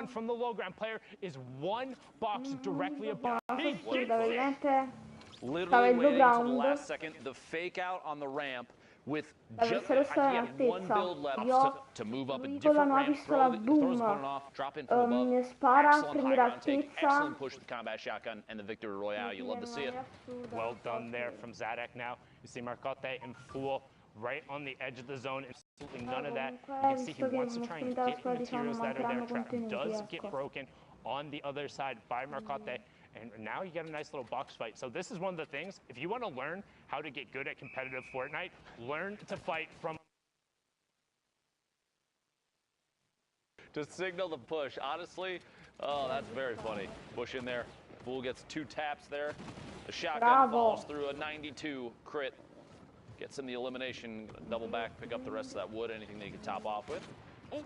from the low ground player is one box directly above. Literally waiting until the last second. The fake out on the ramp with just one build left to move up a different ramp, throws the opponent off, drop in from above. Excellent high ground take, excellent push with the combat shotgun and the victory royale. You love to see it. Well done there from Zadek. Now you see Marcotte and Fool right on the edge of the zone. Absolutely none of that. You can see he wants to try and get materials that are there. Trap does get broken on the other side by Marcotte. And now you get a nice little box fight. So this is one of the things, if you want to learn how to get good at competitive Fortnite, learn to fight from... To signal the push. Honestly, oh, that's very funny. Push in there. Fool gets 2 taps there. The shotgun falls through a 92 crit. Gets him the elimination, double back, pick up the rest of that wood, anything that he can top off with.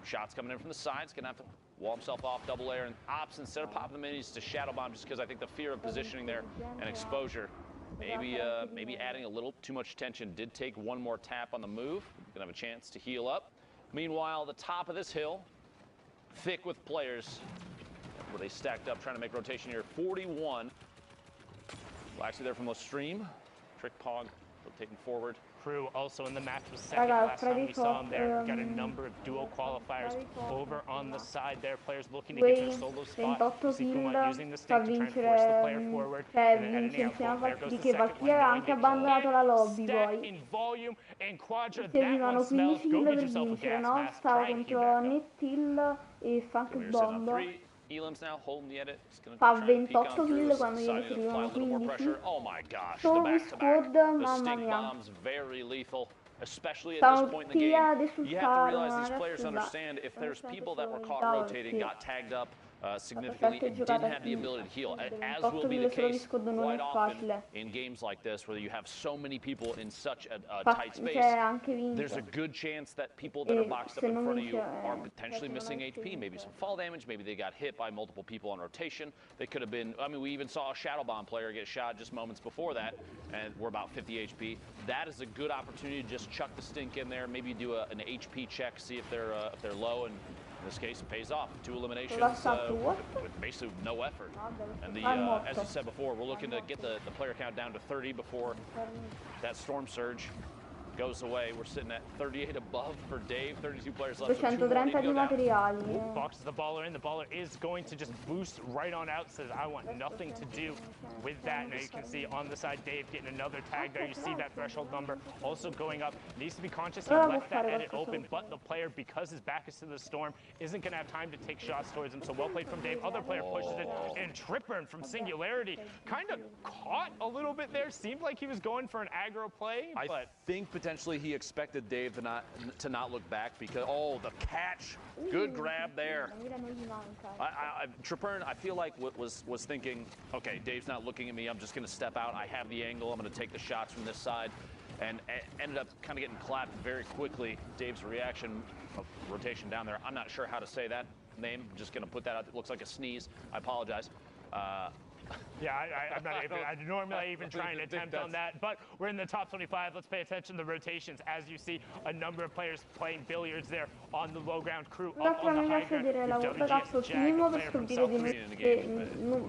Shots coming in from the sides, gonna have to wall himself off, double air, and ops instead of popping the minis to shadow bomb, just because I think the fear of positioning there and exposure, maybe adding a little too much tension. Did take one more tap on the move, gonna have a chance to heal up. Meanwhile, the top of this hill, thick with players, where they stacked up trying to make rotation here. 41. Well, actually, there from the stream. Trick Pog rotating forward. Crew also in the match was second last time we saw him there. Got a number of duo qualifiers over on the side there. Players looking to get their solo spot. See Kuma using the stick to try and force the player forward. And then editing out both. There goes the second one. Stat in volume and Quadra. That one smells. Go get yourself a gas mask. Try and keep that up. Elam's now holding the edit. Fa 28 kill quando gliene servivano 15. Oh my gosh, Solo squad, mamma mia. Bombs very lethal, especially at Stavano this point in the tutti game. sul You have to realize these players understand if there's people that were caught rotating, got tagged up significantly, and didn't have the ability to heal, as will be the case quite often in games like this where you have so many people in such a tight space. There's a good chance that people that are boxed up in front of you are potentially missing HP, maybe some fall damage, maybe they got hit by multiple people on rotation. They could have been, I mean, we even saw a Shadow Bomb player get shot just moments before that, and we're about 50 HP. That is a good opportunity to just chuck the stink in there, maybe do an HP check, see if they're low, and in this case, it pays off. 2 eliminations with basically no effort. And as you said before, we're looking to get the player count down to 30 before that storm surge goes away. We're sitting at 38 above for Dave, 32 players left. 230 di materiali. Boxes the baller in. The baller is going to just boost right on out. Says, I want nothing to do with that. Now you can see on the side, Dave getting another tag there. You see that threshold number also going up. Needs to be conscious. He left that edit open, but the player, because his back is to the storm, isn't going to have time to take shots towards him. So well played from Dave. Other player pushes it. And Tripburn from Singularity kind of caught a little bit there. Seemed like he was going for an aggro play. But I think potentially he expected Dave to not look back because, oh, the catch. Good grab there. Tripburn, I feel like was thinking, okay, Dave's not looking at me. I'm just going to step out. I have the angle. I'm going to take the shots from this side. And ended up kind of getting clapped very quickly. Dave's reaction of rotation down there. I'm not sure how to say that name. I'm just going to put that out. It looks like a sneeze. I apologize. Yeah, I'm not even, I normally even try and attempt on that, but we're in the top 25. Let's pay attention to the rotations. As you see, a number of players playing billiards there on the low ground. Crew up on the high ground. Ragazzo, finimo per scoprire di me che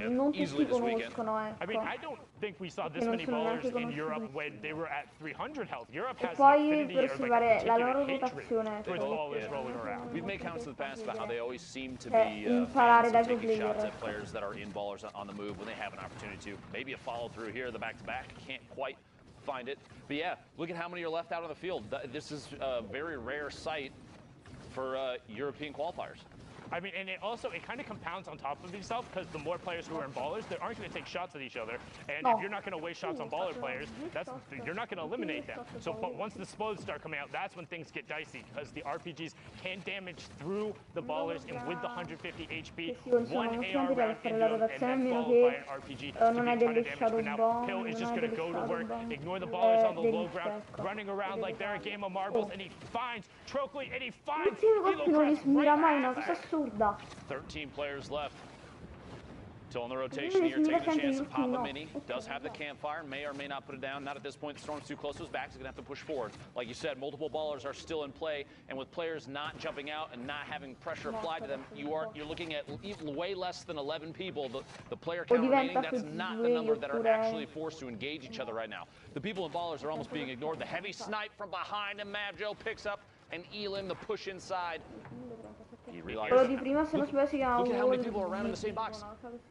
non tutti conoscono, I mean, I don't think we saw this many ballers in Europe when they were at 300 health. Europe has poi per osservare la loro rotazione. We've made comments in the past about how they always seem to be imparare dai taking shots at players that are in ballers on the move when they have an opportunity to. Maybe a follow through here, the back-to-back. Can't quite find it. But yeah, look at how many are left out on the field. This is a very rare sight for European qualifiers. I mean, and it kind of compounds on top of itself because the more players who are in ballers, they aren't going to take shots at each other. And if you're not going to waste shots on baller players, you're not going to eliminate them. So once the explodes start coming out, that's when things get dicey because the RPGs can damage through the ballers, and with the 150 HP, one AR round into them, and then followed by an RPG to be a ton of damage. But now Pill is just going to go to work, ignore the ballers on the low ground, running around like they're a game of marbles, and he finds Trockley, and he finds Elocrest right 13 players left. Still on the rotation here, taking a chance to pop a mini. Does have the campfire, may or may not put it down. Not at this point. The Storm's too close to his back. He's going to have to push forward. Like you said, multiple ballers are still in play, and with players not jumping out and not having pressure applied to them, you're looking at way less than 11 people. The player count remaining, that's not the number that are actually forced to engage each other right now. The people in ballers are almost being ignored. The heavy snipe from behind him, Mavjo picks up, and Elim, the push inside. He realized, look at how many people are around in the same box.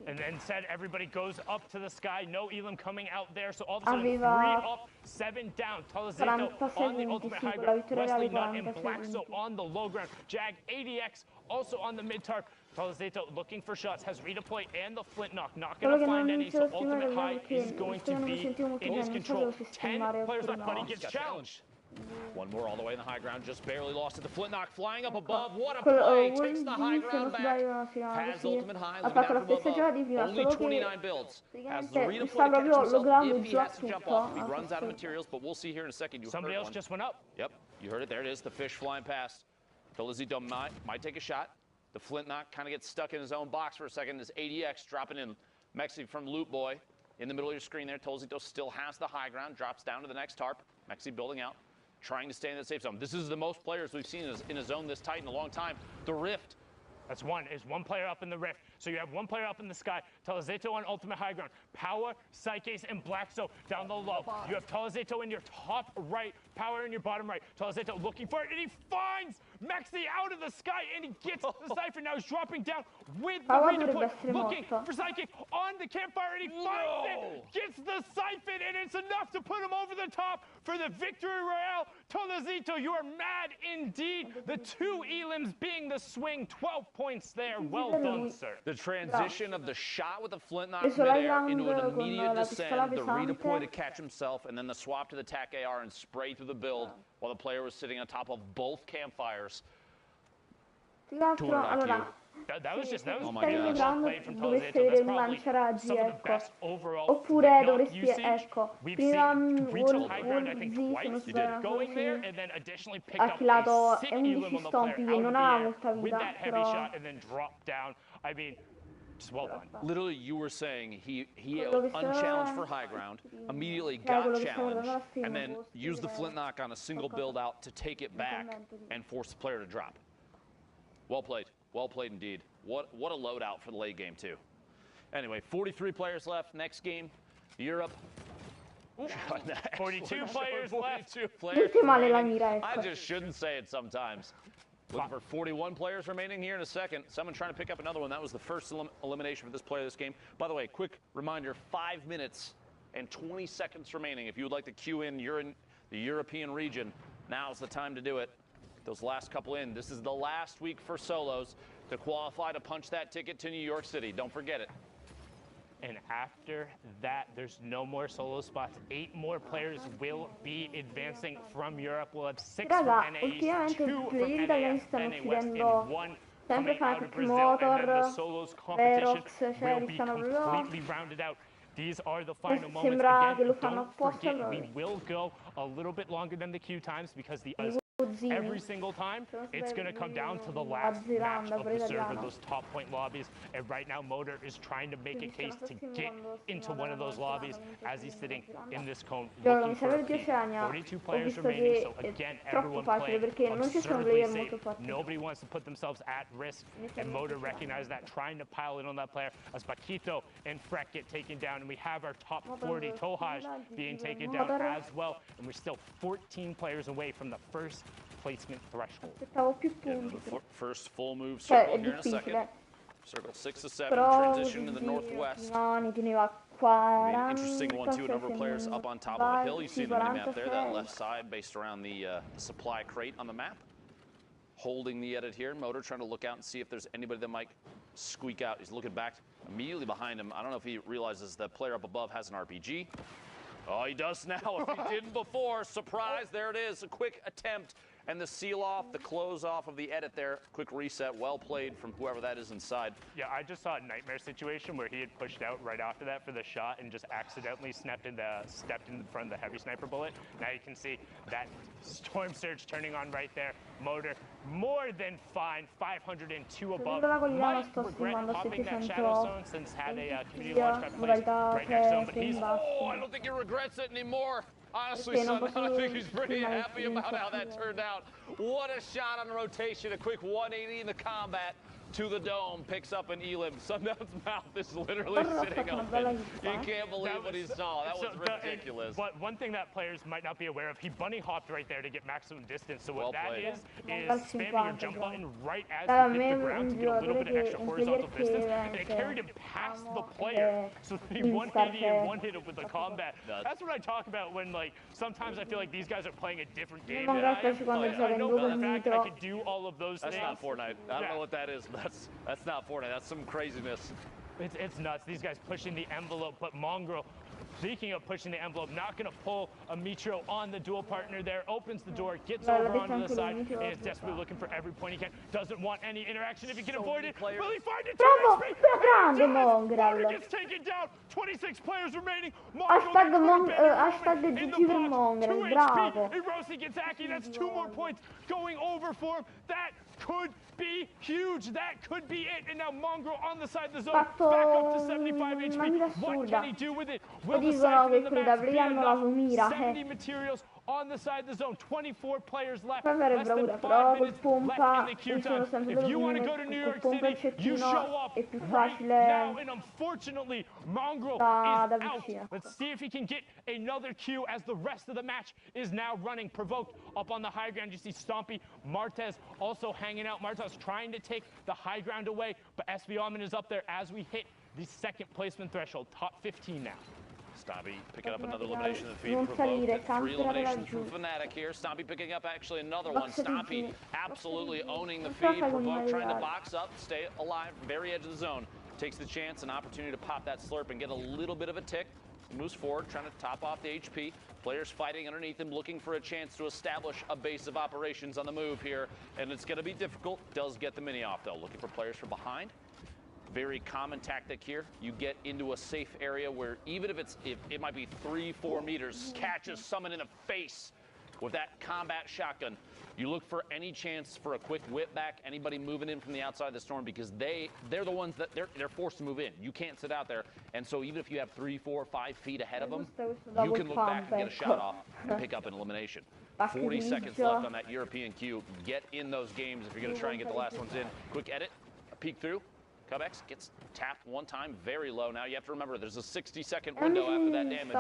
And instead, everybody goes up to the sky. No Elim coming out there. So all of a sudden, 3 up, 7 down. Tolizito on the ultimate high ground. Wesley Nutt in black, so on the low ground. Jag, ADX, also on the mid-tarp. Tolizito looking for shots, has redeploy and the flint knock. Not going to find any, so ultimate high is going to be in his control. 10 players left, but he gets challenged. One more all the way in the high ground, just barely lost it. The flint knock flying up above. What a play! Takes the high ground back. Has ultimate high, looking out from above. Only 29 builds. Has the redeploy to catch himself if he has to jump off. He runs out of materials, but we'll see here in a second. Somebody else just went up. Yep, you heard it. There it is. The fish flying past. Tolizito might take a shot. The flint knock kind of gets stuck in his own box for a second. This ADX dropping in. Mexi from Loot Boy in the middle of your screen there. Tolizito still has the high ground. Drops down to the next tarp. Mexi building out. Trying to stay in the safe zone. This is the most players we've seen in a zone this tight in a long time. The Rift. That's one. Is one player up in the Rift. So you have one player up in the sky. Tolizito on ultimate high ground. Power, Psyches, and Blackzo down the low. You have Tolizito in your top right. Power in your bottom right. Tolizito looking for it, and he finds Mexi out of the sky, and he gets the Cypher. Now he's dropping down with the redeploy. Looking for Psychic on the campfire, and he finds it. Gets the Siphon, and it's enough to put him over the top for the victory royale. Tolizito, you are mad indeed. The 2 Elims being the swing. 12 points there. Well done, sir. The transition of the shot with the flint knock midair into an immediate descent, the redeploy to catch himself, and then the swap to the TAC AR and spray through the build while the player was sitting on top of both campfires. That was oh my gosh. play from Tolizito. That's probably some of the best overall. Oppure dovresti, ecco, we've prima seen reach a high ground, I think, twice. He did. Going there and then additionally picked up Affilato a sick 11 Elim on the stompi, player non out ha of the molta air with vita, that heavy però shot and then dropped down. I mean, just well done. Literally, you were saying he unchallenged for high ground, immediately got challenged, and then used the flint knock on a single build out to take it back and force the player to drop. Well played. Well played indeed. What a loadout for the late game, too. Anyway, 43 players left. Next game, Europe. 42 players left. 42 players male la mira, I ecco. just shouldn't say it sometimes. Looking for 41 players remaining here in a second. Someone trying to pick up another one. That was the first elimination for this player this game. By the way, quick reminder, 5 minutes and 20 seconds remaining. If you would like to queue in, you're in the European region, now's the time to do it. Those last couple in. This is the last week for solos to qualify to punch that ticket to New York City. Don't forget it. And after that, there's no more solo spots. 8 more players will be advancing from Europe. We'll have 6 from NA East, 2 from NA West, and 1 coming out of Brazil. And then the solos competition will be completely rounded out. These are the final moments. Again, don't forget, we will go a little bit longer than the queue times because every single time, it's going to come down to the last match of the server, those top point lobbies. And right now, Motor is trying to make a case to get into one of those lobbies as he's sitting in this cone looking for a peek. 42 players remaining, so again, everyone playing absurdly safe. Nobody wants to put themselves at risk, and Motor recognized that, trying to pile in on that player as Paquito and Freck get taken down, and we have our top 40 Tohaj being taken down as well, and we're still 14 players away from the first placement threshold. First full move circle here in a second. Circle 6 to 7, transition to the northwest. Interesting one too, a number of players up on top of the hill. You see the mini-map there, that left side based around the supply crate on the map. Holding the edit here, Motor trying to look out and see if there's anybody that might squeak out. He's looking back immediately behind him. I don't know if he realizes the player up above has an RPG. Oh, he does now. If he didn't before, surprise, there it is. A quick attempt And the seal off, the close off of the edit there. Quick reset, well played from whoever that is inside. Yeah, I just saw a nightmare situation where he had pushed out right after that for the shot and just accidentally stepped in front of the heavy sniper bullet. Now you can see that Storm Surge turning on right there. Motor more than fine, 502 above. Might regret popping that shadow zone since had a community launch pad right next to him, but he's... Oh, I don't think he regrets it anymore. Honestly, Sundown, I think he's pretty happy about how that turned out. What a shot on rotation, a quick 180 in the combat to the dome, picks up an elim. Sundown's mouth is literally sitting open. You can't believe what he saw. That was ridiculous. But one thing that players might not be aware of, he bunny hopped right there to get maximum distance. So well what that played. is spamming your jump button right as you hit the ground to get a little bit of extra horizontal distance. And it carried him past the player. So he 180 and one-hit him with the combat. That's what I talk about when, like, sometimes I feel like these guys are playing a different game than I am. I know for the fact that I could do all of those things. That's not Fortnite. I don't know what that is. That's not Fortnite. That's some craziness. It's nuts. These guys pushing the envelope, but Mongrel, speaking of pushing the envelope, not going to pull a Mitro on the dual partner there. Opens the door, gets over onto the side, and is desperately looking for every point he can. Doesn't want any interaction if he can avoid it. Will he find it? Mongrel gets taken down. 26 players remaining. Hashtag GG Mongrel, bravo. Erosi gets Aki. That's 2 more points going over for him. That could be huge. That could be it. And now Mongrel on the side of the zone, back up to 75 HP. What can he do with it? Will the side of the match be enough? 70 materials on the side of the zone. 24 players left. Less than 5 minutes left in the queue time. If you want to go to New York City, you show up right now. And unfortunately, Mongrel is out. Let's see if he can get another queue as the rest of the match is now running. Provoked up on the high ground. You see Stompy, Martez also hanging out. Martez trying to take the high ground away, but SB Alman is up there as we hit the second placement threshold. Top 15 now. Stompy picking up another elimination in the feed. Provoked 3 eliminations from Fnatic here. Stompy picking up actually another one. Stompy absolutely owning the feed. Provoked trying to box up, stay alive, very edge of the zone. Takes the chance, an opportunity to pop that slurp and get a little bit of a tick. Moves forward, trying to top off the HP. Players fighting underneath him, looking for a chance to establish a base of operations on the move here. And it's going to be difficult. Does get the mini off, though. Looking for players from behind. Very common tactic here. You get into a safe area where even if it might be 3-4 meters, catches someone in the face with that combat shotgun. You look for any chance for a quick whip back, anybody moving in from the outside of the storm, because they're the ones that they're forced to move in. You can't sit out there. And so even if you have 3, 4, 5 feet ahead of them, you can look back and get a shot off and pick up an elimination. 40 seconds left on that European queue. Get in those games if you're going to try and get the last ones in. Quick edit, a peek through. Cubex gets tapped one time, very low. Now you have to remember there's a 60-second window after that damage.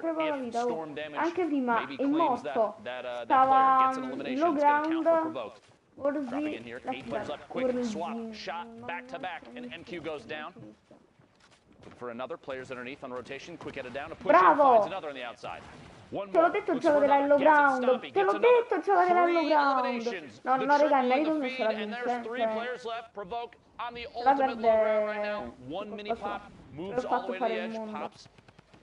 Where if storm damage maybe claims that player gets an elimination, it's going to count for provoked. Dropping in here, 8 players left. Quick swap, shot, back to back, and MQ goes down. Look for another, players underneath on rotation. Quick edit down, a push in, finds another on the outside. One more. Te l'ho detto il gioco dell'Hello Ground. Te l'ho detto il gioco dell'Hello Ground. No, no, raga, il merito non ce l'ha And there's 3 players left. Provoke on the ultimate low ground right now. One mini pop, moves all the way to the edge, pops.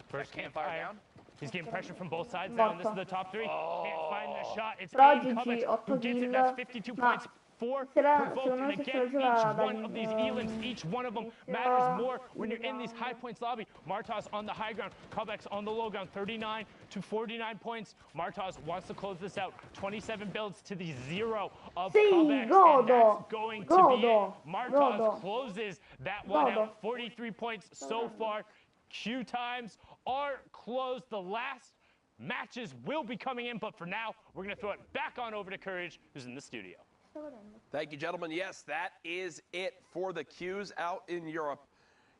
First campfire down. He's getting pressure from both sides now, and this is the top 3. Can't find the shot. It's Cubex who gets it. That's 52 points. 4 provoked, and again, each one of these elims, each one of them matters more when you're in these high points lobby. Martaz on the high ground, Cubex on the low ground, 39 to 49 points. Martaz wants to close this out. 27 builds to the 0 of Cubex, and that's going to be it. Martaz closes that one out. 43 points so far. Queue times are closed. The last matches will be coming in, but for now, we're going to throw it back on over to Courage, who's in the studio. Thank you, gentlemen. Yes, that is it for the queues out in Europe.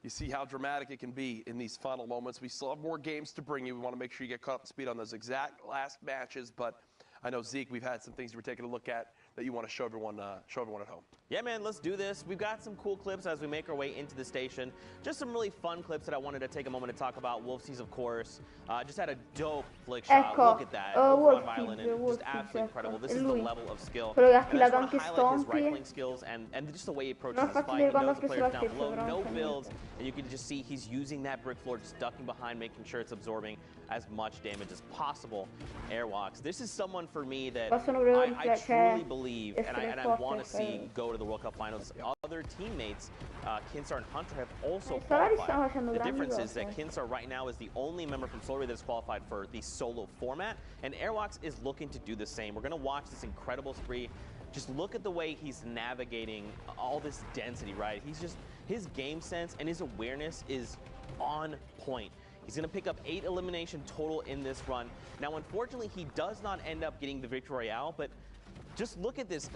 You see how dramatic it can be in these final moments. We still have more games to bring you. We want to make sure you get caught up to speed on those exact last matches. But I know, Zeke, we've had some things we're taking a look at that you want to show everyone at home. Yeah, man, let's do this. We've got some cool clips as we make our way into the station. Just some really fun clips that I wanted to take a moment to talk about. Wolfseas, of course, just had a dope flick shot. Look at that. On violin, and just absolutely incredible. This is the level of skill. And I just want to highlight his rifling skills and just the way he approaches his fight. He knows the players down below, no builds, and you can just see he's using that brick floor, just ducking behind, making sure it's absorbing. as much damage as possible. Airwalks. This is someone for me that I truly believe and I want to see go to the World Cup Finals. Other teammates, Kinsar and Hunter, have also qualified. The difference is that Kinsar right now is the only member from Solary that's qualified for the solo format, and Airwalks is looking to do the same. We're going to watch this incredible spree. Just look at the way he's navigating all this density, right? His game sense and his awareness is on point. He's going to pick up 8 elimination total in this run. Now, unfortunately, he does not end up getting the Victory Royale, but just look at this.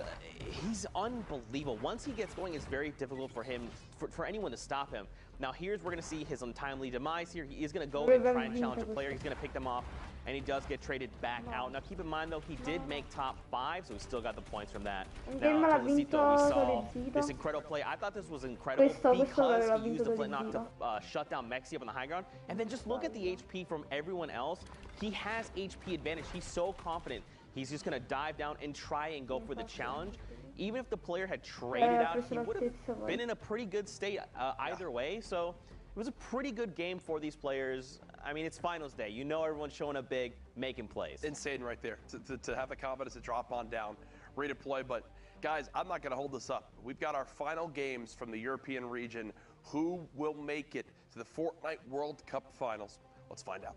He's unbelievable. Once he gets going, it's very difficult for him, for anyone to stop him. Now, we're going to see his untimely demise here. He is going to go and try and challenge a player. He's going to pick them off, and he does get traded back out. Now, keep in mind, though, he did make top 5, so he still got the points from that. Now, Tolicito, we saw this incredible play. I thought this was incredible because he used the Flintlock to shut down Mexi up on the high ground. And then just look at the HP from everyone else. He has HP advantage. He's so confident. He's just going to dive down and try and go for the challenge. Even if the player had traded out, he would have been in a pretty good state either way. So it was a pretty good game for these players. I mean, it's finals day. You know everyone's showing up big, making plays. Insane right there to have the confidence to drop on down, redeploy. But guys, I'm not going to hold this up. We've got our final games from the European region. Who will make it to the Fortnite World Cup Finals? Let's find out.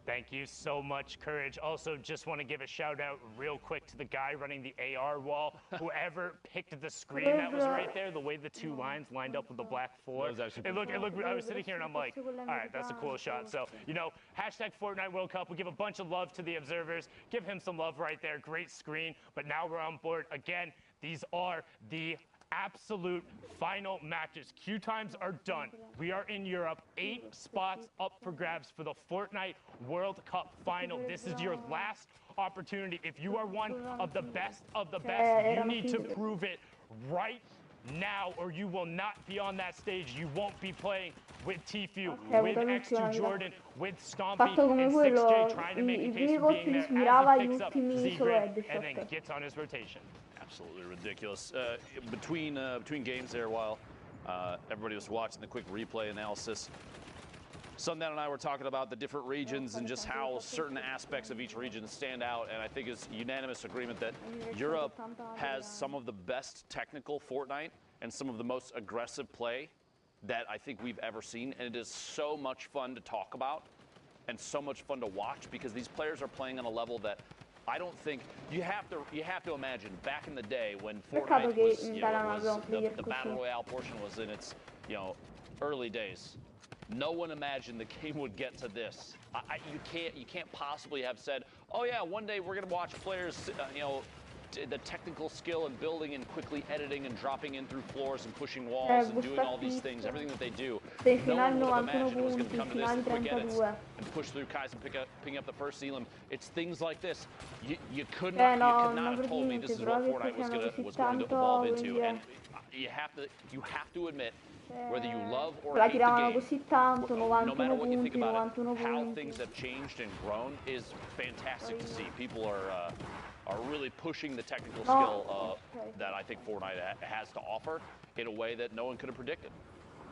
Thank you so much, Courage. Also, just want to give a shout out real quick to the guy running the AR wall. Whoever picked the screen that was right there, the way the 2 lines lined up with the black floor. It looked, I was sitting here and I'm like, all right, that's a cool shot. So, you know, hashtag Fortnite World Cup. We'll give a bunch of love to the observers. Give him some love right there. Great screen. But now we're on board. Again, these are the absolute final matches. Queue times are done. We are in Europe. 8 spots up for grabs for the Fortnite World Cup final. This is your last opportunity. If you are one of the best, you need to prove it right now, or you will not be on that stage. You won't be playing with Tfue, with X2 Jordan, with Stompy, and 6J trying to make a case for being there as he picks up Z-Grid and then gets on his rotation. Absolutely ridiculous. Between games there, while everybody was watching the quick replay analysis, Sundown and I were talking about the different regions and just how certain aspects of each region stand out, and I think it's unanimous agreement that Europe has some of the best technical Fortnite and some of the most aggressive play that I think we've ever seen, and it is so much fun to talk about and so much fun to watch because these players are playing on a level that I don't think you have to imagine back in the day when Fortnite was, the battle royale portion was in its early days. No one imagined the game would get to this. You can't possibly have said, oh yeah, one day we're gonna watch players, the technical skill and building and quickly editing and dropping in through floors and pushing walls and doing all these things, everything that they do. No one would have imagined it was going to come to this and quick edits and push through Kais and picking up the first Elam. It's things like this. You could not have told me this is what Fortnite was going to evolve into. And you have to admit, whether you love or hate the game, no matter what you think about it, how things have changed and grown is fantastic to see. People are really pushing the technical skill that I think Fortnite has to offer in a way that no one could have predicted.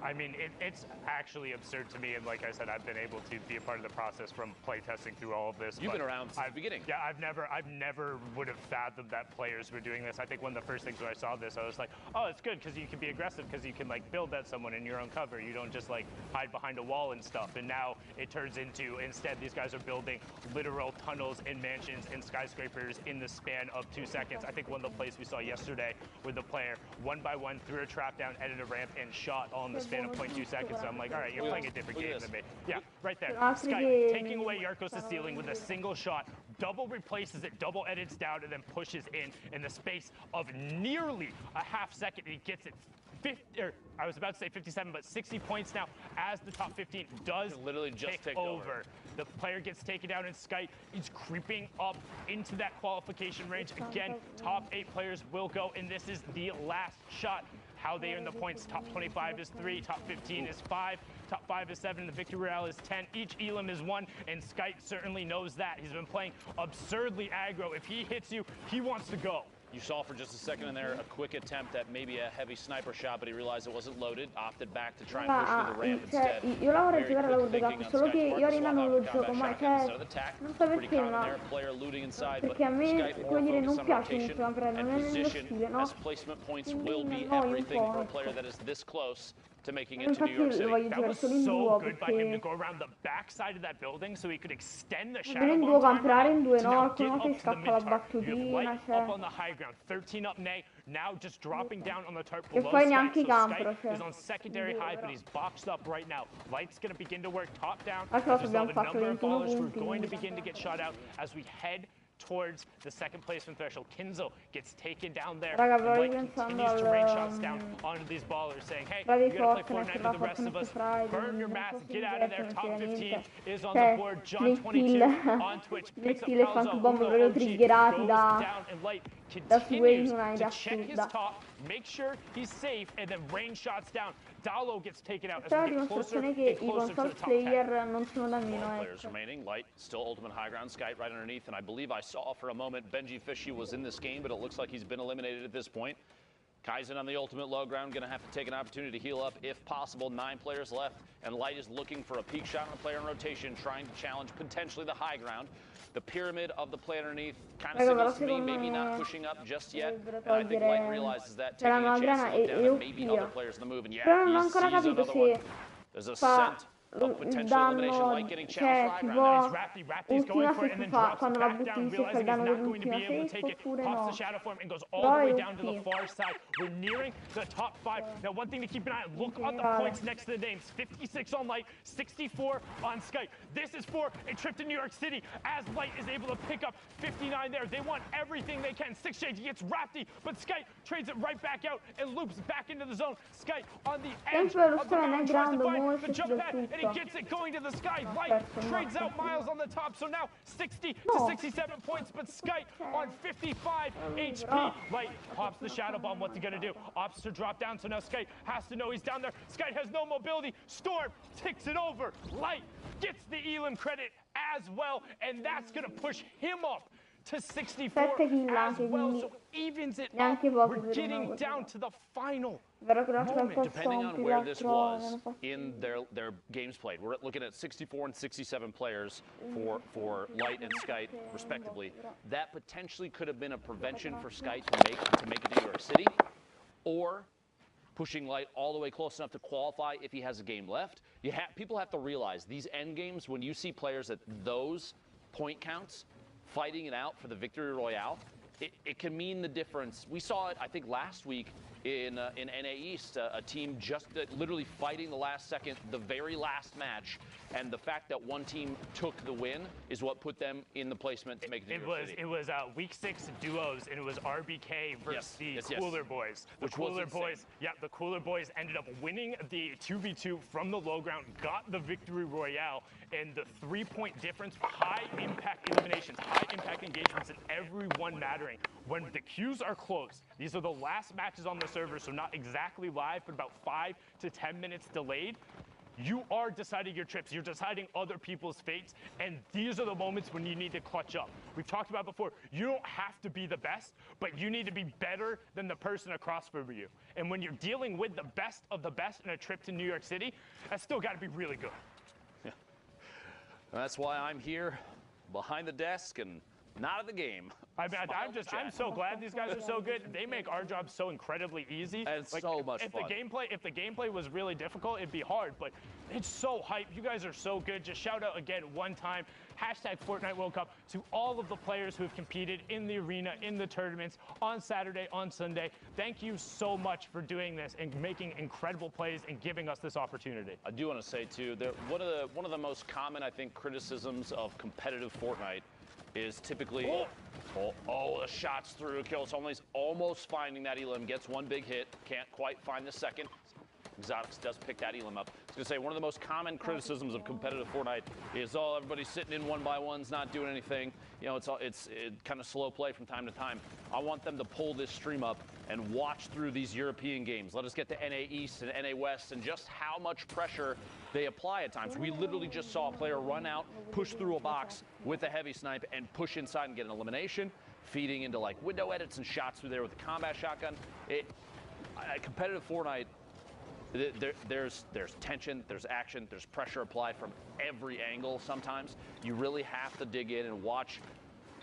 I mean, it's actually absurd to me, and like I said, I've been able to be a part of the process from playtesting through all of this. You've been around since the beginning. Yeah, I've never would have fathomed that players were doing this. I think one of the first things when I saw this, I was like, oh, it's good because you can be aggressive because you can like build at someone in your own cover. You don't just like hide behind a wall and stuff. And now it turns into, instead, these guys are building literal tunnels and mansions and skyscrapers in the span of 2 seconds. I think one of the plays we saw yesterday with the player, 1 by 1, threw a trap down, edited a ramp, and shot all in the span of 0.2 seconds. So I'm like, all right, you're playing a different game than me. Yeah, right there. Sky taking away Yarkos' ceiling with a single shot, double replaces it, double edits down, and then pushes in the space of nearly a half second. He gets it 50, or I was about to say 57, but 60 points now as the top 15 does literally just take over. The player gets taken down, and Sky is creeping up into that qualification range. Again, top 8 players will go, and this is the last shot. How they earn the points, top 25 is 3, top 15 is 5, top 5 is 7, the Victory Royale is 10, each Elam is 1, and Skype certainly knows that. He's been playing absurdly aggro. If he hits you, he wants to go. You saw for just a second in there a quick attempt at maybe a heavy sniper shot, but he realized it wasn't loaded, opted back to try and push through the ramp instead. Io la vorrei giocare alla World Cup, solo che io Arena non lo gioco mai, cioè non so perché, ma perché a me, come dire, non piace molto Umbrella, non è nel mio stile, no? Quindi mi annoio un po'. To making it to New York City. That was so good by him to go around the back side of that building so he could extend the shadow in bomb duo, timer camperare in due, to no? now Alcune get volte up to the scappa la mid-tarp. You have battutina, Light cioè. up on the high ground, 13 up Nay, now just dropping down on the tarp E below poi Sky, neanche so campero, Sky cioè. is on secondary high, but he's boxed up right now. Light's going to begin to work top down. Anche lo There's abbiamo a fatto number of 21 ballers who are punti. going to begin to get shot out as we head towards the second placement threshold. Kinzo gets taken down there. Raga, And però Light ripensando continues to rain shots down onto these ballers, saying, hey, bravi you gotta play Fortnite, Fortnite with the rest of us. Burn your math, get out of there. Top 15 is on the board. John 22 on Twitch picks up Palzo, bomb Uno proprio OG, triggerati goes da down, and Light da continues Sway, to check his assurda. top, make sure he's safe, and then rain shots down. Dalo gets taken out as Questa è we la get closer dimostrazione che and i closer to console the top 10. player non sono da meno, Players ecco. remaining. Light still ultimate high ground. Sky right underneath, and I believe I saw for a moment Benji Fishy was in this game, but it looks like he's been eliminated at this point. Kaizen on the ultimate low ground, going to have to take an opportunity to heal up if possible. 9 players left, and Light is looking for a peak shot on a player in rotation, trying to challenge potentially the high ground. The pyramid of the play underneath kind of signals to me maybe not pushing up just yet, and I think Light realizes that, taking a chance to look down and maybe other players in the move, and yeah, Però non ho he ancora sees capito another se one. There's a fa scent of potential danno, elimination. Light getting cioè challenged high tipo ground. Rapti's going ultima for it and then se fa drops quando la back butti down, in secca il realizing he's danno not going to dell'ultima be able to safe take it. oppure Pops no. the shadow form and goes all Però the way è down to the ulti. far side. We're nearing the top 5. Now, one thing to keep an eye on, look at the points next to the names. 56 on Light, 64 on Skype. This is for a trip to New York City as Light is able to pick up 59 there. They want everything they can. 6 Shades gets Rapti, but Skype trades it right back out and loops back into the zone. Skype on the edge of the mountain tries to find the jump pad, and he gets it going to the sky. Light trades out Miles on the top, so now 60 to 67 points, but Skype on 55 HP. Light pops the shadow bomb. What's he gonna do? Opts to drop down, so now Skype has to know he's down there. Skype has no mobility. Storm ticks it over. Light gets the Elam credit as well, and that's gonna push him up to 64 as well, so evens it up. We're getting down to the final moment. Depending on where this was in their games played, we're looking at 64 and 67 players for Light and Skype, respectively. That potentially could have been a prevention for Skype to make it to New York City, or pushing Light all the way close enough to qualify if he has a game left. People have to realize these end games, when you see players at those point counts fighting it out for the victory royale, it can mean the difference. We saw it, I think, last week in NA East, a team just literally fighting the last second, the very last match, and the fact that one team took the win is what put them in the placement to make it. It was week 6 duos, and it was RBK versus the Cooler Boys. The Cooler Boys ended up winning the 2v2 from the low ground, got the victory royale, and the 3-point difference, high impact eliminations, high impact engagements, and everyone mattering. When the queues are closed, these are the last matches on the server, so not exactly live, but about 5 to 10 minutes delayed. You are deciding your trips. You're deciding other people's fates, and these are the moments when you need to clutch up. We've talked about before, you don't have to be the best, but you need to be better than the person across from you. And when you're dealing with the best of the best in a trip to New York City, that's still got to be really good. Yeah. That's why I'm here behind the desk and not at the game. I'm so glad these guys are so good. They make our job so incredibly easy. And it's so much fun. If the gameplay was really difficult, it'd be hard, but it's so hype. You guys are so good. Just shout out again one time, #Fortnite World Cup, to all of the players who have competed in the arena, in the tournaments, on Saturday, on Sunday. Thank you so much for doing this and making incredible plays and giving us this opportunity. I do want to say too, that one of the most common, I think, criticisms of competitive Fortnite is typically, the shots through, kills only, almost finding that Elam, gets one big hit, can't quite find the second. Exotics does pick that Elam up. I was going to say, one of the most common criticisms of competitive Fortnite is, everybody's sitting in 1x1s, not doing anything. You know, it's kind of slow play from time to time. I want them to pull this stream up and watch through these European games. Let us get to NA East and NA West and just how much pressure they apply at times. We literally just saw a player run out, push through a box with a heavy snipe, and push inside and get an elimination. feeding into like window edits and shots through there with the combat shotgun. Competitive Fortnite, there's tension, there's action, there's pressure applied from every angle sometimes. You really have to dig in and watch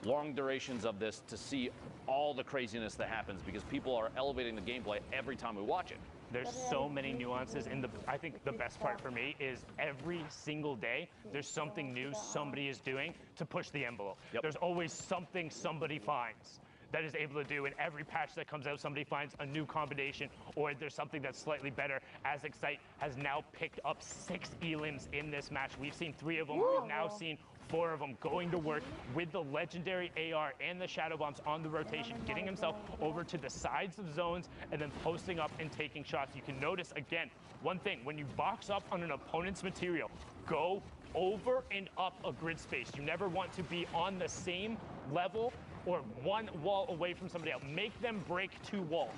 long durations of this to see all the craziness that happens, because people are elevating the gameplay every time we watch it. There's so many nuances, and I think the best part for me is every single day there's something new somebody is doing to push the envelope. Yep. There's always something somebody finds that is able to do. In every patch that comes out, somebody finds a new combination, or there's something that's slightly better. As Excite has now picked up 6 elims in this match. We've seen 3 of them. We've now seen 4 of them going to work with the legendary AR and the shadow bombs on the rotation, getting himself over to the sides of zones and then posting up and taking shots. You can notice, again, one thing, when you box up on an opponent's material, go over and up a grid space. You never want to be on the same level or one wall away from somebody else. Make them break 2 walls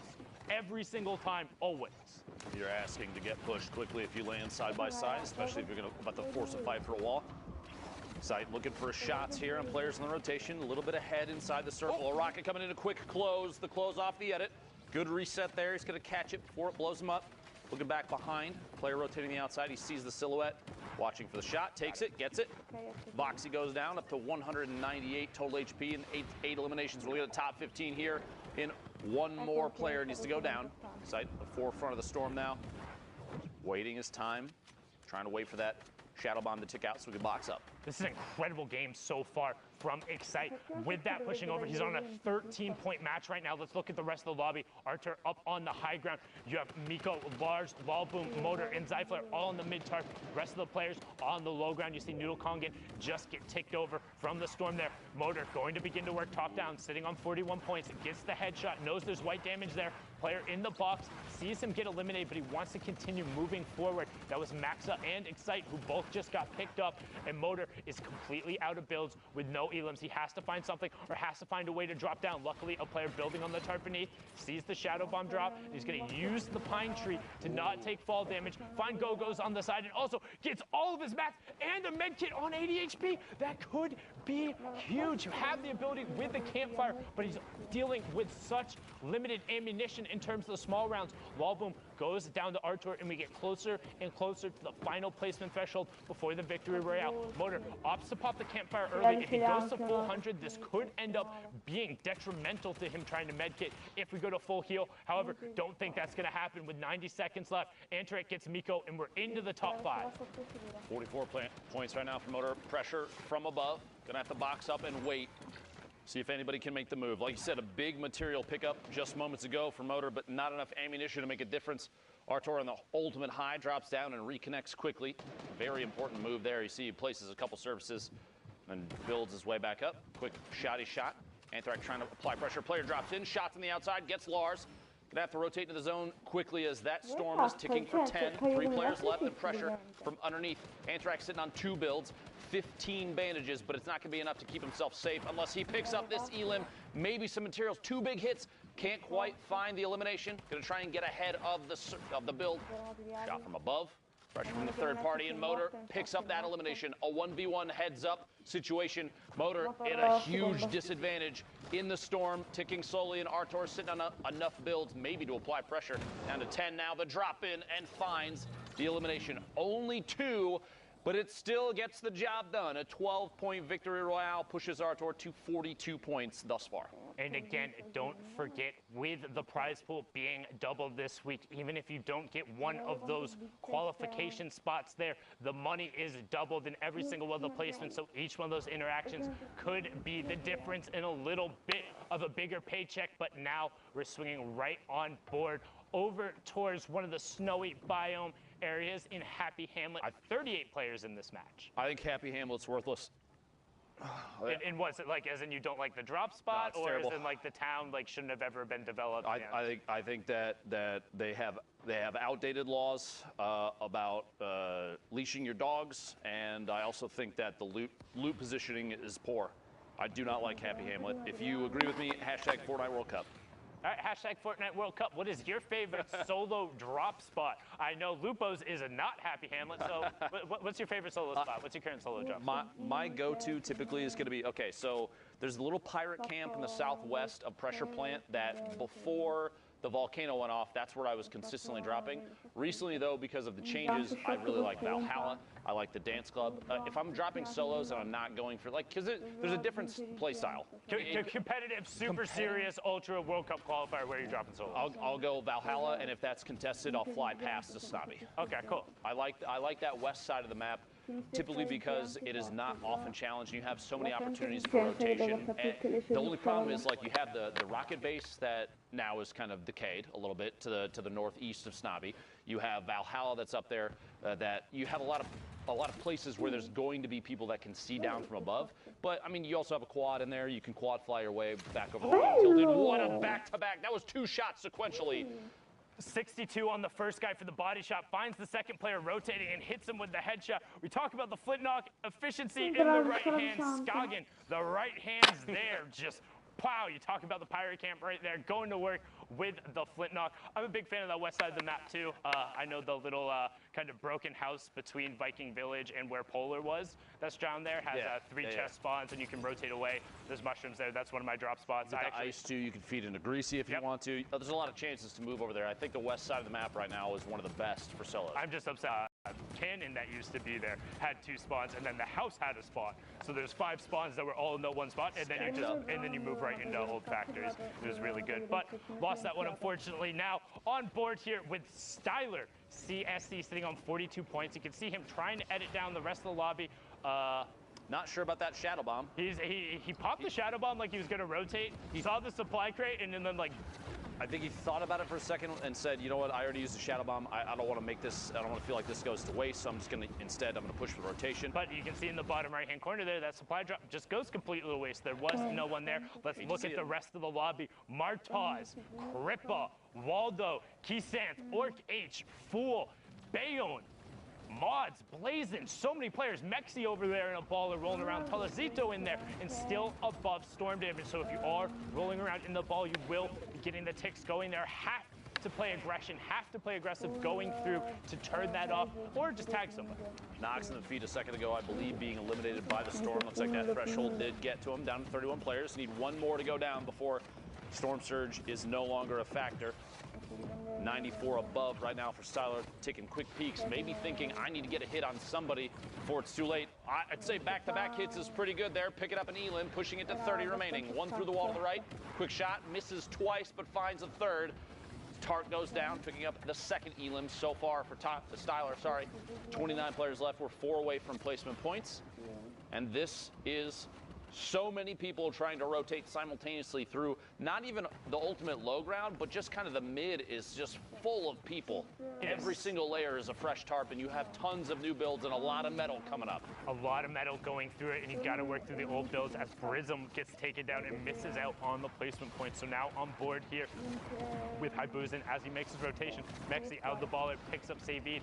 every single time, always. You're asking to get pushed quickly if you land side by side, especially if you're about to force a fight for a wall. Sight looking for shots here on players in the rotation. A little bit ahead inside the circle. A rocket coming in a quick close. The close off the edit. Good reset there. He's going to catch it before it blows him up. Looking back behind. Player rotating the outside. He sees the silhouette. Watching for the shot. Takes it. Gets it. Boxy goes down up to 198 total HP and 8 eliminations. We'll get a top 15 here in one more player needs to go down. Sight the forefront of the storm now. Waiting his time. Trying to wait for that shadow bomb to tick out so we can box up. This is an incredible game so far from Excite. With that pushing over, he's on a 13-point match right now. Let's look at the rest of the lobby. Artur up on the high ground. You have Miko, Lars, Lawboom, Motor, and Zyfler all on the mid-tarp. Rest of the players on the low ground. You see Noodle Kongan just get ticked over from the storm there. Motor going to begin to work top down, sitting on 41 points. Gets the headshot, knows there's white damage there. Player in the box, sees him get eliminated, but he wants to continue moving forward. That was Maxa and Excite, who both just got picked up, and Motor is completely out of builds with no elims. He has to find something or has to find a way to drop down. Luckily, a player building on the tarp beneath sees the shadow bomb drop. He's going to use the pine tree to not take fall damage, find Go-Go's on the side, and also gets all of his mats and a med kit on 80 HP. That could be huge. You have the ability with the campfire, but he's dealing with such limited ammunition in terms of the small rounds. Lawboom goes down to Artur, and we get closer and closer to the final placement threshold before the victory royale. Motor opts to pop the campfire early. If he goes to full 100, this could end up being detrimental to him trying to medkit if we go to full heal. However, don't think that's going to happen with 90 seconds left. Antaret gets Miko, and we're into the top 5. 44 points right now for Motor. Pressure from above. Gonna have to box up and wait. See if anybody can make the move. Like you said, a big material pickup just moments ago for Motor, but not enough ammunition to make a difference. Artur on the ultimate high drops down and reconnects quickly. Very important move there. You see he places a couple services and builds his way back up. Quick shotty shot. Anthrax trying to apply pressure. Player drops in, shots on the outside, gets Lars. Gonna have to rotate into the zone quickly as that storm is ticking for 10. 3 players left and pressure from underneath. Anthrax sitting on 2 builds. 15 bandages, but it's not going to be enough to keep himself safe unless he picks up this elim. Maybe some materials. 2 big hits. Can't quite find the elimination. Going to try and get ahead of the build. Shot from above. Pressure from the third party, and Motor picks up that elimination. A 1v1 heads-up situation. Motor in a huge disadvantage in the storm, ticking slowly, and Artur sitting on enough builds maybe to apply pressure. Down to 10 now. The drop in and finds the elimination. Only 2. But it still gets the job done. A 12-point victory royale pushes Artur to 42 points thus far. And again, don't forget, with the prize pool being doubled this week, even if you don't get one of those qualification spots there, the money is doubled in every single one of the placements. So each one of those interactions could be the difference in a little bit of a bigger paycheck. But now we're swinging right on board over towards one of the snowy biome areas in Happy Hamlet. 38 players in this match. I think Happy Hamlet's worthless. And what's it like? As in you don't like the drop spot, no, or terrible. as in like the town like shouldn't have ever been developed? I think that they have outdated laws about leashing your dogs, and I also think that the loot positioning is poor. I do not like Happy Hamlet. If you agree with me, hashtag Fortnite World Cup. All right, hashtag Fortnite World Cup. What is your favorite solo drop spot? I know Lupo's is a not happy Hamlet, so what's your favorite solo spot? What's your current solo drop spot? My go-to typically is going to be, okay, so there's a little pirate camp in the southwest of Pressure Plant that before the volcano went off, that's where I was consistently dropping. Recently, though, because of the changes, I really like Valhalla. I like the dance club. If I'm dropping solos and I'm not going for, like, because there's a different play style. Competitive, super serious, ultra World Cup qualifier, where are you dropping solos? I'll go Valhalla, and if that's contested, I'll fly past to Snobby. Okay, cool. I like that west side of the map. Typically because it is not often challenged. You have so many opportunities for rotation. And the only problem is, like, you have the rocket base that now is kind of decayed a little bit to the northeast of Snobby. You have Valhalla that's up there. That you have a lot of places where there's going to be people that can see down from above. But I mean, you also have a quad in there. You can quad fly your way back over the tilted. What a back-to-back! That was 2 shots sequentially. 62 on the first guy for the body shot, finds the second player rotating and hits him with the headshot. We talk about the flint-knock efficiency in the right hand. Scoggin, the right hand's there, just wow. You talk about the pirate camp right there, going to work with the flint-knock. I'm a big fan of that west side of the map too. I know the little kind of broken house between Viking Village and where Polar was that's down there has 3 chest spawns, and you can rotate away. There's mushrooms there. That's one of my drop spots. Ice too. You can feed into Greasy if you want to. There's a lot of chances to move over there. I think the west side of the map right now is one of the best for solos. I'm just upset. Cannon that used to be there had 2 spawns, and then the house had a spawn. So there's 5 spawns that were all in the one spot, and then you move right into old factories. It was really good, but lost that one unfortunately. Now on board here with Styler. CSC sitting on 42 points. You can see him trying to edit down the rest of the lobby. Not sure about that shadow bomb. He popped the shadow bomb like he was going to rotate. He saw the supply crate, and then like. I think he thought about it for a second and said, you know what, I already used the shadow bomb. I don't want to make this, I don't want to feel like this goes to waste, so I'm just going to, instead, I'm going to push for the rotation. But you can see in the bottom right-hand corner there, that supply drop just goes completely to waste. There was no one there. Let's look at the rest of the lobby. Martaz, Crippa, Waldo, Kisanth, Orc H, Fool, Bayonne, Mods, Blazin, so many players. Mexi over there in a baller rolling around. Talazito in there and still above storm damage. So if you are rolling around in the ball, you will be getting the ticks going there. Have to play aggression, have to play aggressive going through to turn that off or just tag somebody. Knox in the feed a second ago, I believe, being eliminated by the storm. Looks like that threshold did get to him, down to 31 players. Need 1 more to go down before Storm Surge is no longer a factor. 94 above right now for Styler, taking quick peeks, maybe thinking I need to get a hit on somebody before it's too late. I'd say back-to-back hits is pretty good there. Pick it up an Elim, pushing it to 30 remaining. 1 through the wall to the right. Quick shot, misses twice, but finds a third. Tart goes down, picking up the second Elim so far for Styler. Sorry, 29 players left. We're 4 away from placement points. And this is so many people trying to rotate simultaneously through not even the ultimate low ground, but just kind of the mid is just full of people. Every single layer is a fresh tarp, and you have tons of new builds and a lot of metal coming up. A lot of metal going through it, and you've got to work through the old builds as Prism gets taken down and misses out on the placement point. So now on board here with Haibuzin as he makes his rotation. Mexi out of the baller, picks up Savid.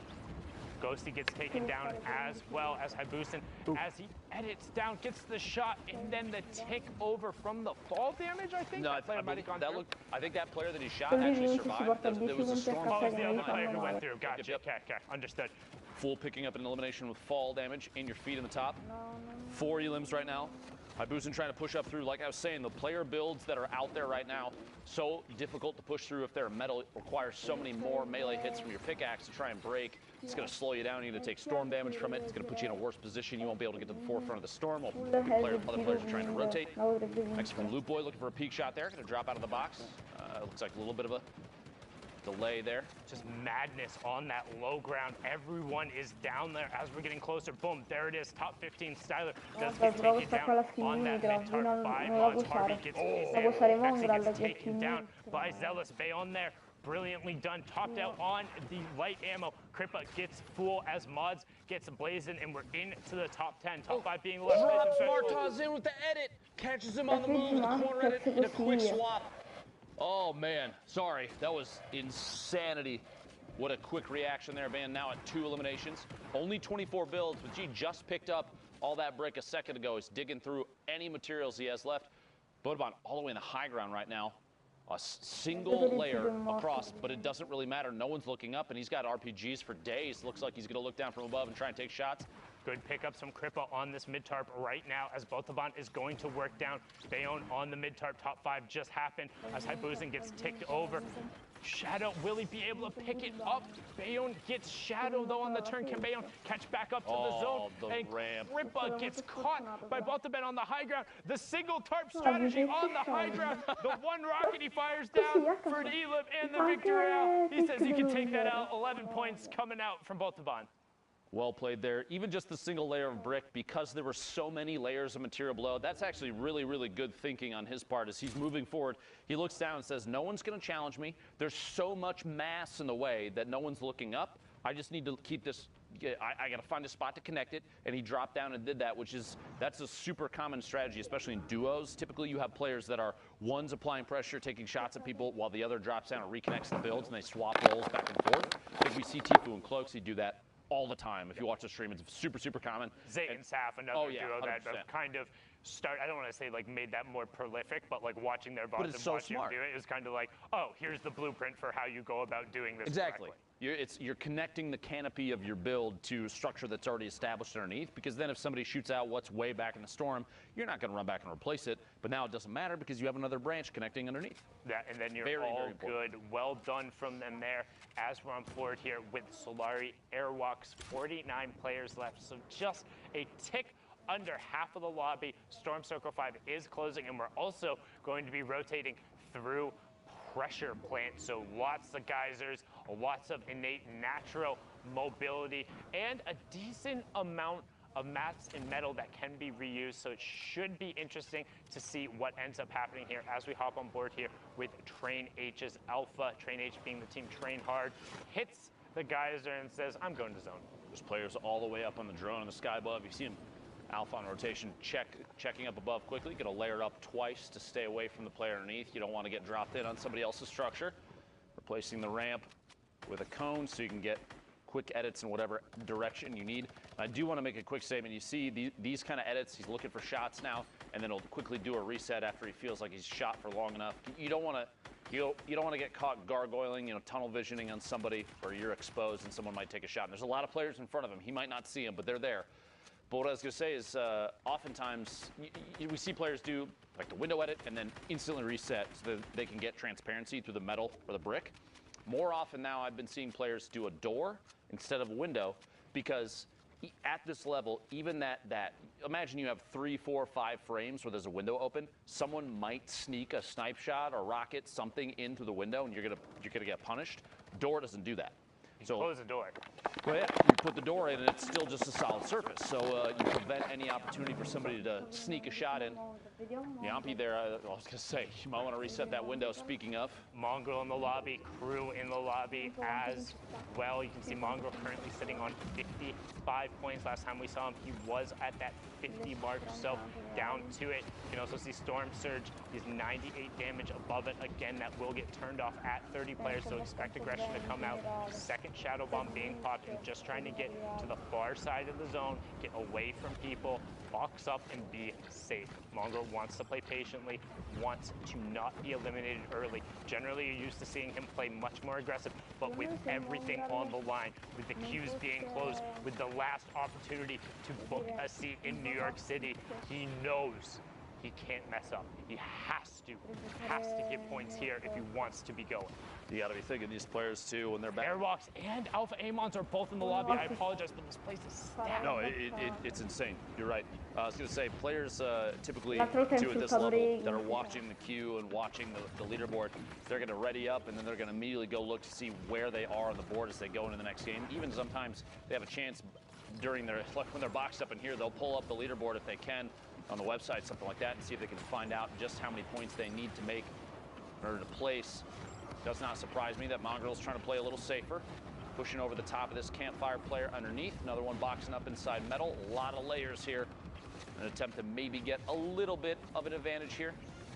Ghosty gets taken down as well as Haibuzin as he edits down, gets the shot, and then the tick over from the fall damage, I think. No, I think that player that he shot actually survived. There was a storm. Oh, it was the other player who went through. Gotcha. Okay, understood. Full picking up an elimination with fall damage in your feet in the top. 4 Elims right now. Haibuzin trying to push up through. Like I was saying, the player builds that are out there right now, so difficult to push through if they're metal. It requires so many more melee hits from your pickaxe to try and break. It's going to slow you down. You're going to take storm damage from it. It's going to put you in a worse position. You won't be able to get to the forefront of the storm while other players are trying to rotate. Next from Loot Boy looking for a peek shot there. Going to drop out of the box. Looks like a little bit of a delay there. Just madness on that low ground. Everyone is down there as we're getting closer. Boom, there it is. Top 15 Styler does get taken down on that mid-tarp by Mods. Harvey gets taken down by Zealous. Bayonne there. Brilliantly done. Topped out on the light ammo. Crippa gets Fool as Mods gets Blazin', and we're into the top 10. Top 5 being left. Drops Martaz in with the edit. Catches him on the move. The corner edit in a quick swap. Oh, man. Sorry. That was insanity. What a quick reaction there, man. Now at 2 eliminations. Only 24 builds, but G just picked up all that brick a second ago. He's digging through any materials he has left. Bodobon all the way in the high ground right now. a single layer across, but it doesn't really matter. No one's looking up, and he's got RPGs for days. Looks like he's going to look down from above and try and take shots. Good pickup, some Kripa on this mid-tarp right now as Botaban is going to work down. Bayonne on the mid-tarp, top 5 just happened as Haibuzin gets ticked over. Shadow, will he be able to pick it up? Bayonne gets Shadow though on the turn. Can Bayonne catch back up to the zone? And Kripa gets caught by Botaban on the high ground. The single tarp strategy on the high ground. The one rocket he fires down for Elib and the victory out. He says he can take that out. 11 points coming out from Botaban. Well played there. Even just the single layer of brick, because there were so many layers of material below, that's actually really, really good thinking on his part as he's moving forward. He looks down and says, no one's going to challenge me. There's so much mass in the way that no one's looking up. I just need to keep this, I got to find a spot to connect it. And he dropped down and did that, that's a super common strategy, especially in duos. Typically, you have players that are one's applying pressure, taking shots at people, while the other drops down and reconnects the builds, and they swap roles back and forth. I think we see Tifu and Cloaksy do that all the time. If you watch the stream, it's super, super common. Zay and Saf, another duo that kind of I don't want to say like made that more prolific, but like watching their bots and watching them do it is kind of like, oh, here's the blueprint for how you go about doing this. Exactly. You're connecting the canopy of your build to structure that's already established underneath, because then if somebody shoots out what's way back in the storm, you're not going to run back and replace it. But now it doesn't matter because you have another branch connecting underneath. That, and then you're all good. Well done from them there. As we're on board here with Solari Airwalks, 49 players left, so just a tick under half of the lobby. Storm Circle 5 is closing, and we're also going to be rotating through pressure plant, so lots of geysers, lots of innate natural mobility, and a decent amount of mats and metal that can be reused, so it should be interesting to see what ends up happening here as we hop on board here with Train H's Alpha. Train H being the team Train Hard, hits the geyser and says, I'm going to zone. There's players all the way up on the drone in the sky above. You see him Alpha on rotation, checking up above quickly. Going to layer up twice to stay away from the player underneath. You don't want to get dropped in on somebody else's structure. Replacing the ramp with a cone so you can get quick edits in whatever direction you need. I do want to make a quick statement. You see these kind of edits, he's looking for shots now, and then he'll quickly do a reset after he feels like he's shot for long enough. You don't want to get caught gargoyling, tunnel visioning on somebody where you're exposed and someone might take a shot. And there's a lot of players in front of him. He might not see them, but they're there. But what I was going to say is oftentimes we see players do like the window edit and then instantly reset so that they can get transparency through the metal or the brick. More often now I've been seeing players do a door instead of a window, because at this level, even that imagine you have 3, 4, 5 frames where there's a window open. Someone might sneak a snipe shot or rocket something in through the window, and you're gonna get punished. Door doesn't do that. So close the door. Well, yeah, you put the door in, and it's still just a solid surface. So you prevent any opportunity for somebody to sneak a shot in. Yampi there, I was going to say, you might want to reset that window, speaking of. Mongrel in the lobby, Crew in the lobby as well. You can see Mongrel currently sitting on 55 points. Last time we saw him, he was at that 50 mark, so down to it. You can also see Storm Surge, he's 98 damage above it. Again, that will get turned off at 30 players, so expect aggression to come out. Second Shadow Bomb being popped, and just trying to get to the far side of the zone, get away from people, box up and be safe. Mongrel wants to play patiently, wants to not be eliminated early. Generally, you're used to seeing him play much more aggressive, but with everything on the line, with the queues being closed, with the last opportunity to book a seat in New York City, he knows he can't mess up. He has to get points here if he wants to be going. You got to be thinking these players too when they're back. Airwalks and Alpha Amons are both in the lobby. I apologize, but this place is stacked. No, it's insane. You're right. I was going to say, players typically too at this level that are watching the queue and watching the leaderboard, they're going to ready up and then they're going to immediately go look to see where they are on the board as they go into the next game. Even sometimes they have a chance during when they're boxed up in here, they'll pull up the leaderboard if they can on the website, something like that, and see if they can find out just how many points they need to make in order to place. Does not surprise me that Mongrel's trying to play a little safer, pushing over the top of this campfire player underneath. Another one boxing up inside metal. A lot of layers here. An attempt to maybe get a little bit of an advantage here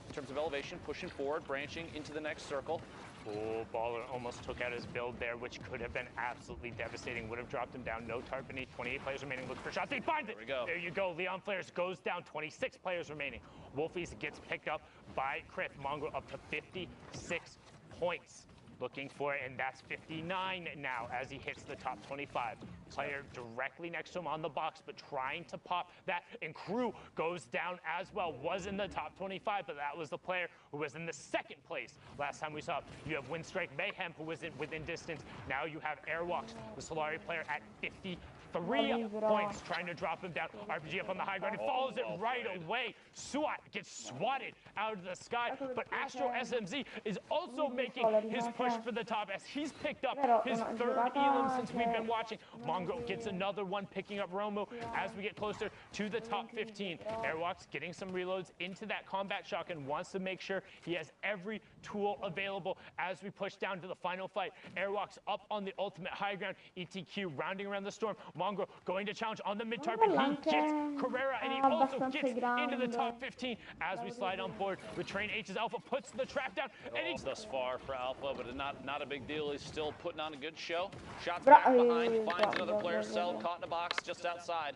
in terms of elevation, pushing forward, branching into the next circle. Oh, Baller almost took out his build there, which could have been absolutely devastating. Would have dropped him down. No tarp beneath. 28 players remaining. Look for shots. He finds it. There we go. There you go. Leon Flares goes down. 26 players remaining. Wolfies gets picked up. by Krith. Mongrel up to 56 points. Looking for it, and that's 59 now as he hits the top 25. Player directly next to him on the box, but trying to pop that, and Crew goes down as well. Was in the top 25, but that was the player who was in the second place last time we saw. You have Windstrike Mayhem, who was within distance. Now you have Airwalks, the Solari player, at 53 points, trying to drop him down. RPG up on the high ground. He follows it right away. Swat gets swatted out of the sky, but Astro SMZ is also making his push for the top as he's picked up his third elim since we've been watching. Mongo gets another one, picking up Romo as we get closer to the top 15. Airwalks getting some reloads into that combat shotgun, wants to make sure he has every tool available as we push down to the final fight. Airwalks up on the ultimate high ground. ETQ rounding around the storm. Mongo going to challenge on the mid-target. He gets Carrera, and he also gets into the top 15 as we slide on board with Train H's Alpha, puts the trap down. And he's thus far for Alpha, but not a big deal. He's still putting on a good show. Shots back behind, finds another player, Cell caught in a box just outside.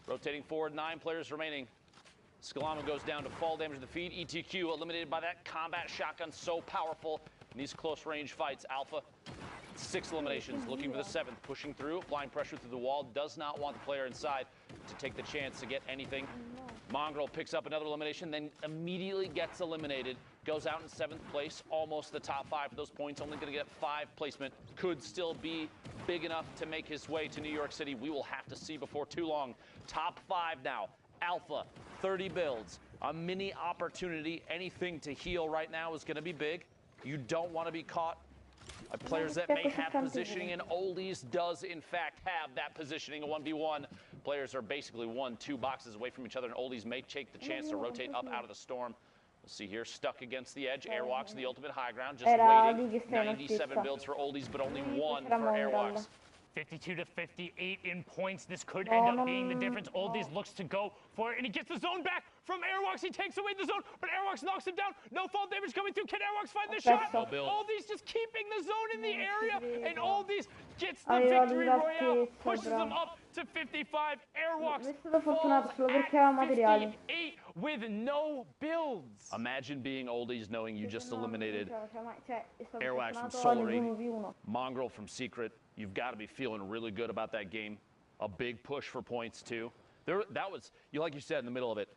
Rotating forward, 9 players remaining. Skalama goes down to fall damage to the feed. ETQ eliminated by that combat shotgun, so powerful in these close range fights. Alpha, 6 eliminations, looking for the 7th, pushing through, applying pressure through the wall, does not want the player inside to take the chance to get anything. Mongrel picks up another elimination, then immediately gets eliminated, goes out in 7th place, almost the top 5 for those points, only going to get 5 placement, could still be big enough to make his way to New York City. We will have to see before too long. Top 5 now. Alpha, 30 builds, a mini opportunity. Anything to heal right now is going to be big. You don't want to be caught. Players that may have positioning, and Oldies does in fact have that positioning. A 1v1. Players are basically 1-2 boxes away from each other, and Oldies may take the chance to rotate up out of the storm. We'll see here, stuck against the edge. Airwalks, the ultimate high ground, just waiting. 97 builds for Oldies, but only 1 for Airwalks. 52 to 58 in points. This could end up being the difference. Oldies looks to go for it, and he gets the zone back from Airwalks. He takes away the zone, but Airwalks knocks him down. No fall damage coming through. Can Airwalks find the shot? Oldies just keeping the zone in the area, and Oldies gets the victory royale, pushes him up to 55. Airwalks falls at 58 with no builds. Imagine being Oldies knowing you just eliminated Airwalks from Solary, Mongrel from Secret. You've got to be feeling really good about that game. A big push for points, too. That was, like you said in the middle of it,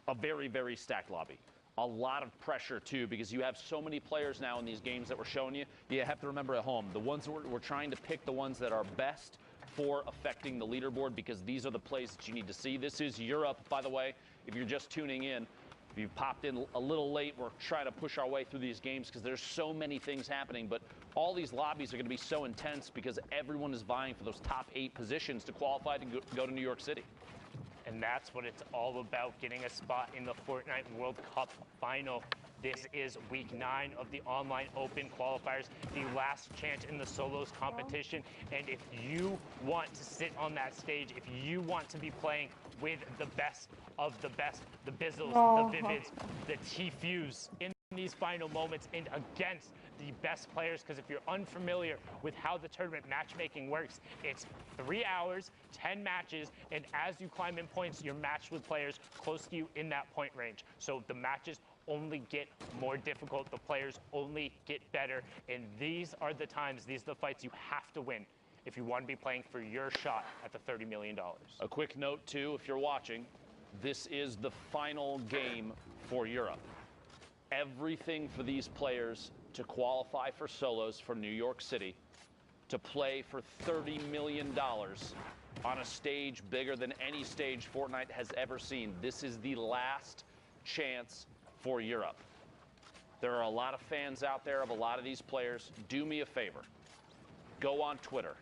a very, very stacked lobby. A lot of pressure, too, because you have so many players now in these games that we're showing you. You have to remember at home, the ones we're trying to pick the ones that are best for affecting the leaderboard, because these are the plays that you need to see. This is Europe, by the way, if you're just tuning in. If you've popped in a little late, we're trying to push our way through these games because there's so many things happening, but all these lobbies are going to be so intense because everyone is vying for those top 8 positions to qualify to go to New York City. And that's what it's all about, getting a spot in the Fortnite World Cup final. This is week 9 of the online open qualifiers, the last chance in the solos competition. And if you want to sit on that stage, if you want to be playing with the best of the best, the Bizzles, the Vivids, the T-Fuse in these final moments and against the best players, because if you're unfamiliar with how the tournament matchmaking works, it's 3 hours, 10 matches, and as you climb in points, you're matched with players close to you in that point range. So the matches only get more difficult, the players only get better, and these are the times, these are the fights you have to win if you want to be playing for your shot at the $30 million. A quick note, too, if you're watching, this is the final game for Europe. Everything for these players to qualify for solos for New York City, to play for $30 million on a stage bigger than any stage Fortnite has ever seen. This is the last chance for Europe. There are a lot of fans out there of a lot of these players. Do me a favor. Go on Twitter.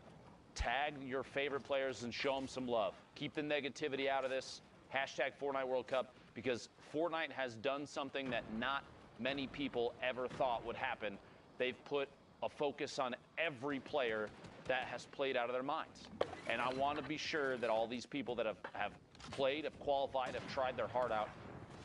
Tag your favorite players and show them some love. Keep the negativity out of this. Hashtag Fortnite World Cup, because Fortnite has done something that not many people ever thought would happen. They've put a focus on every player that has played out of their minds. And I want to be sure that all these people that have played, have qualified, have tried their heart out,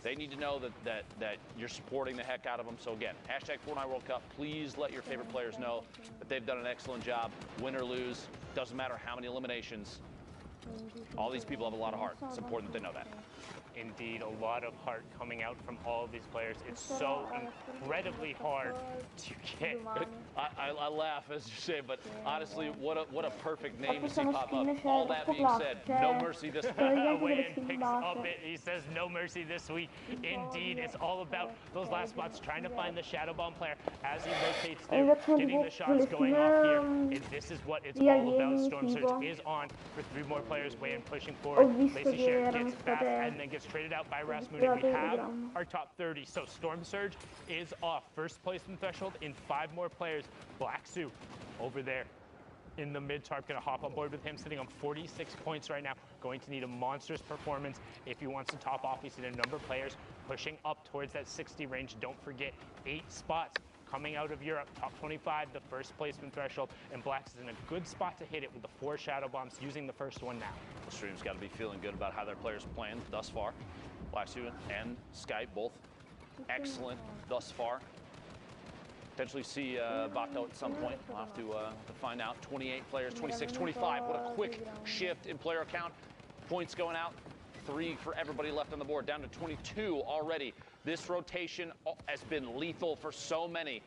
they need to know that you're supporting the heck out of them. So again, hashtag Fortnite World Cup. Please let your favorite players know that they've done an excellent job. Win or lose, doesn't matter how many eliminations. All these people have a lot of heart. It's important that they know that. Indeed, a lot of heart coming out from all of these players. It's so incredibly hard to get. I laugh as you say, but honestly, what a perfect name to see pop up. All that being said, no mercy this week. Wayne picks up it. He says no mercy this week. Indeed, it's all about those last spots, trying to find the Shadow Bomb player as he rotates through, getting the shots going off here. And this is what it's all about. Storm Surge is on for 3 more players. Wayne pushing forward. Lacey Share gets fast and then gets traded out by Rasmussen. We have our top 30. So Storm Surge is off. First placement threshold in 5 more players. Black Sue over there in the mid-tarp, going to hop on board with him, sitting on 46 points right now. Going to need a monstrous performance if he wants to top off. He's seen a number of players pushing up towards that 60 range. Don't forget, 8 spots coming out of Europe. Top 25, the first placement threshold, and Blacks is in a good spot to hit it with the 4 Shadow Bombs, using the first one now. The stream's got to be feeling good about how their players playing thus far. Blacksu and Skype both excellent thus far. Potentially see Bato at some point. We'll have to find out. 28 players, 26, 25. What a quick shift in player count. Points going out. 3 for everybody left on the board, down to 22 already. This rotation has been lethal for so many.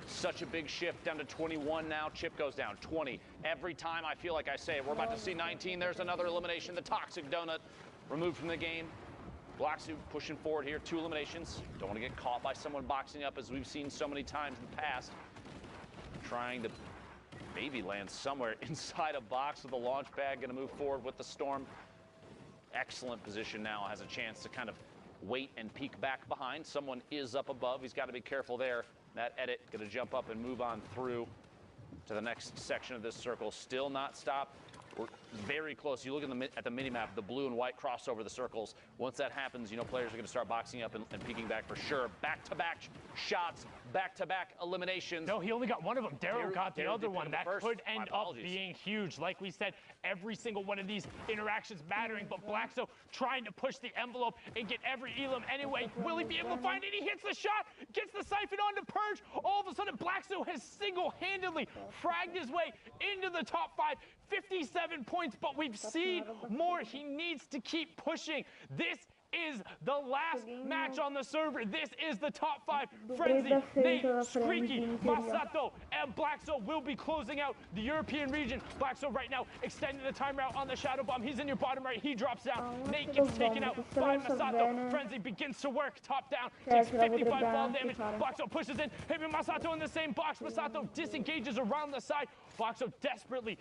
Such a big shift, down to 21 now. Chip goes down, 20. Every time I feel like I say it, we're about to see 19. There's another elimination. The Toxic Donut removed from the game. Blacksuit pushing forward here, 2 eliminations. Don't want to get caught by someone boxing up, as we've seen so many times in the past. Trying to maybe land somewhere inside a box with a launch pad. Going to move forward with the Storm. Excellent position now. Has a chance to kind of wait and peek back behind. Someone is up above. He's got to be careful there. That edit going to jump up and move on through to the next section of this circle. Still not stopped. We're very close. You look at the mini-map, the blue and white cross over the circles. Once that happens, you know players are going to start boxing up and peeking back for sure. Back-to-back shots, back-to-back eliminations. No, he only got one of them. Daryl got the other one. That first. could end up being huge. Like we said, every single one of these interactions mattering, but Blackso trying to push the envelope and get every elim anyway. Will he be able to find it? He hits the shot, gets the siphon onto Purge. All of a sudden, Blackso has single-handedly fragged his way into the top 5. 57 points, but we've seen more. He needs to keep pushing. This is the last match on the server. This is the top 5. Frenzy, Nate, Squeaky, Masato, and Blackso will be closing out the European region. Blackso right now extending the timer out on the Shadow Bomb. He's in your bottom right. He drops down. Nate gets taken out by Masato. Frenzy begins to work. Top down. Takes 55 fall damage. Blackso pushes in. Him and Masato in the same box. Masato disengages around the side. Blackso desperately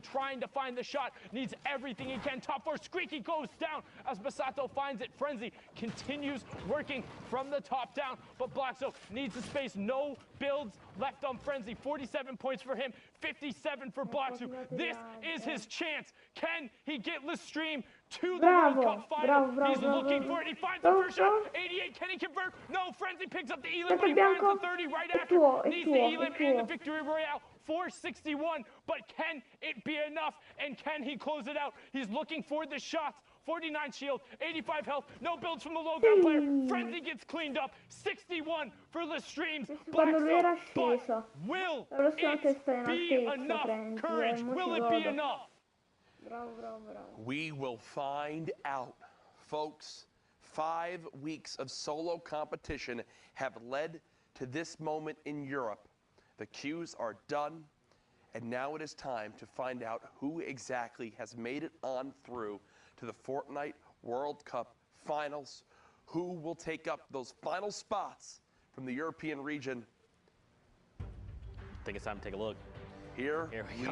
trying to find the shot. Needs everything he can. Top 4. Squeaky goes down as Masato finds it. Frenzy continues working from the top down, but Blackso needs the space. No builds left on Frenzy. 47 points for him, 57 for Blackso. This is his chance. Can he get Lestream to the World Cup final? He's looking for it. He finds the first shot. 88. Can he convert? No. Frenzy picks up the elim, but he finds the 30 right after. Needs the elim and the victory royale. 461, but can it be enough? And can he close it out? He's looking for the shots. 49 shield, 85 health, no builds from the low ground player. Frenzy gets cleaned up. 61 for Lestreams. Blackstone, but will it be enough? Courage, will it be enough? We will find out, folks. 5 weeks of solo competition have led to this moment in Europe. The queues are done, and now it is time to find out who exactly has made it on through to the Fortnite World Cup Finals. Who will take up those final spots from the European region? I think it's time to take a look. Here we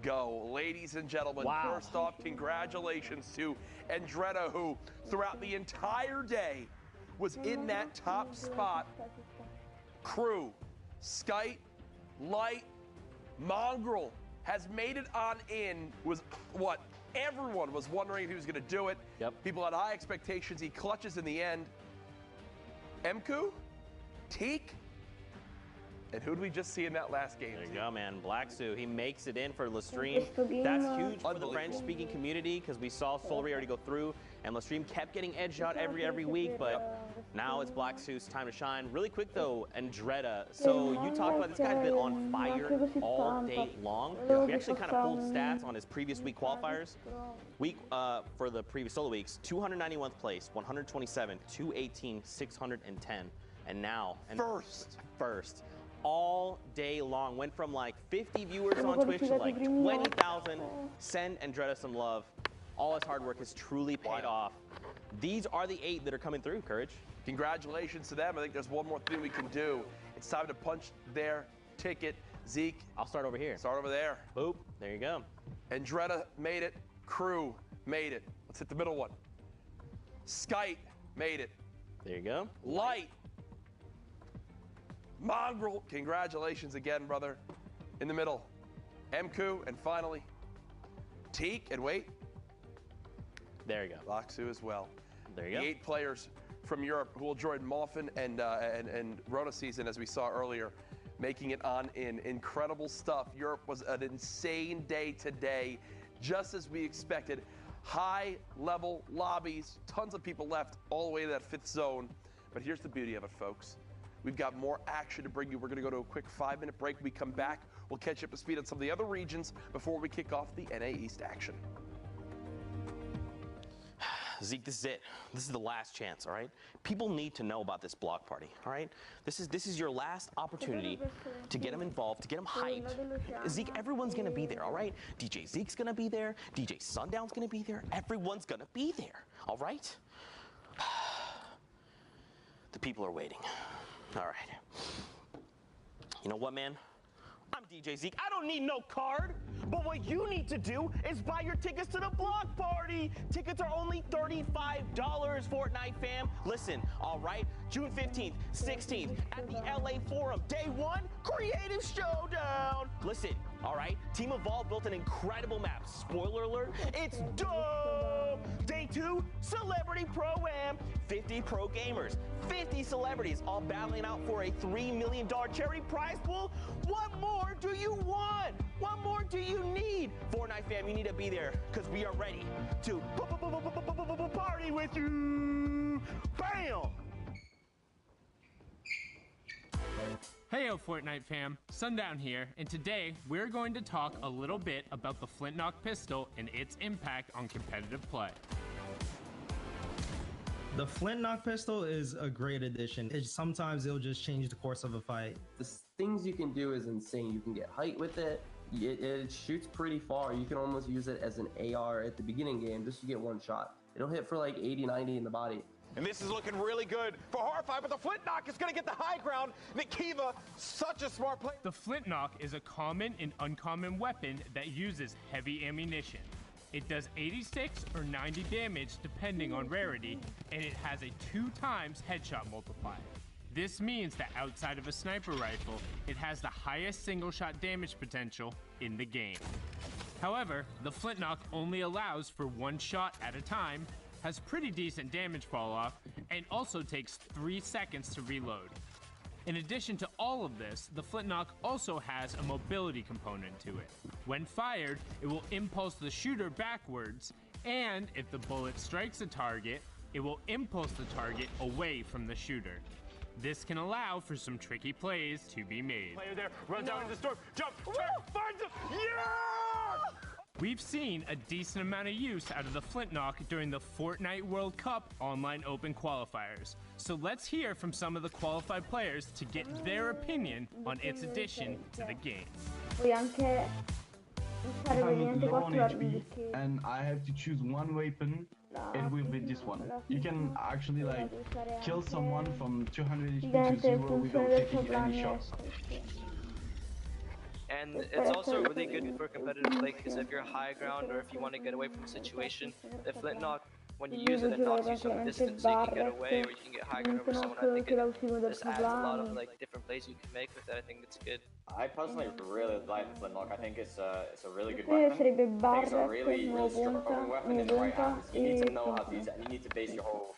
go. Ladies and gentlemen, first off, congratulations to Andretta, who throughout the entire day was in that top spot. Crew, Skype, Light, Mongrel has made it on in. Was what everyone was wondering if he was going to do it. Yep. People had high expectations. He clutches in the end. Mku, Teak, and who did we just see in that last game? There you go, man. Blacksu, he makes it in for Lestream. That's huge for the French-speaking community because we saw Solary already go through, and Lestream kept getting edged out every week, but Now it's Black Suit's time to shine. Really quick though, Andretta. So you talked about this guy's been on fire all day long. We actually kind of pulled stats on his previous week qualifiers. For the previous solo weeks, 291th place, 127, 218, 610, and now first. All day long. Went from like 50 viewers on Twitch to like 20,000. Send Andretta some love. All his hard work has truly paid off. These are the 8 that are coming through, Courage. Congratulations to them. I think there's one more thing we can do. It's time to punch their ticket. Zeke. I'll start over here. Start over there. Boop. There you go. Andretta made it. Crew made it. Let's hit the middle one. Skite made it. There you go. Light. Mongrel. Congratulations again, brother. In the middle. MQ. And finally, Teak. And wait. There you go. Laksu as well. There you go. The 8 players from Europe who will join Muffin and Rona season, as we saw earlier, making it on in. Incredible stuff. Europe was an insane day today, just as we expected. High-level lobbies, tons of people left all the way to that 5th zone. But here's the beauty of it, folks. We've got more action to bring you. We're going to go to a quick 5-minute break. When we come back, we'll catch you up to speed on some of the other regions before we kick off the NA East action. Zeke, this is it. This is the last chance, all right? People need to know about this block party, all right? This is your last opportunity to get them involved, to get them hyped. Zeke, everyone's gonna be there, all right? DJ Zeke's gonna be there. DJ Sundown's gonna be there. Everyone's gonna be there, all right? The people are waiting. All right. You know what, man? I'm DJ Zeke. I don't need no card. But what you need to do is buy your tickets to the block party. Tickets are only $35, Fortnite fam. Listen, all right, June 15th, 16th at the LA Forum. Day 1, Creative Showdown. Listen, all right, Team Evolve built an incredible map. Spoiler alert, it's dope. Day 2, Celebrity Pro-Am. 50 pro gamers, 50 celebrities, all battling out for a $3 million charity prize pool. What more do you want? What more do you need? Fortnite fam, you need to be there because we are ready to party with you. Bam! Heyo Fortnite fam, Sundown here, and today we're going to talk a little bit about the Flintlock pistol and its impact on competitive play. The Flintlock pistol is a great addition. Sometimes it'll just change the course of a fight. The things you can do is insane. You can get height with it. It shoots pretty far. You can almost use it as an AR at the beginning game just to get one shot. It'll hit for like 80, 90 in the body. And this is looking really good for Horrify, but the Flintlock is going to get the high ground. Nikiva, such a smart play. The Flintlock is a common and uncommon weapon that uses heavy ammunition. It does 86 or 90 damage depending on rarity, and it has a 2 times headshot multiplier. This means that outside of a sniper rifle, it has the highest single shot damage potential in the game. However, the Flintlock only allows for 1 shot at a time, has pretty decent damage fall off, and also takes 3 seconds to reload. In addition to all of this, the Flintlock also has a mobility component to it. When fired, it will impulse the shooter backwards, and if the bullet strikes a target, it will impulse the target away from the shooter. This can allow for some tricky plays to be made. Player there, runs out into the storm, jump, turn, finds him, yeah! We've seen a decent amount of use out of the Flintlock during the Fortnite World Cup online open qualifiers. So let's hear from some of the qualified players to get their opinion on its addition to the game. I'm low on HP and I have to choose one weapon, it will be this one. You can actually like kill someone from 200 HP to 0 without taking any shots. And it's also really good for competitive play because if you're high ground or if you want to get away from a situation, the Flintlock, when you use it, it knocks you some distance so you can get away or you can get high ground over someone. I think it just adds a lot of like different plays you can make with it. I think it's good. I personally really like the Flintlock. I think it's a really good weapon. I think it's a really strong weapon in the right hands. You need to know how to use it and you need to base your whole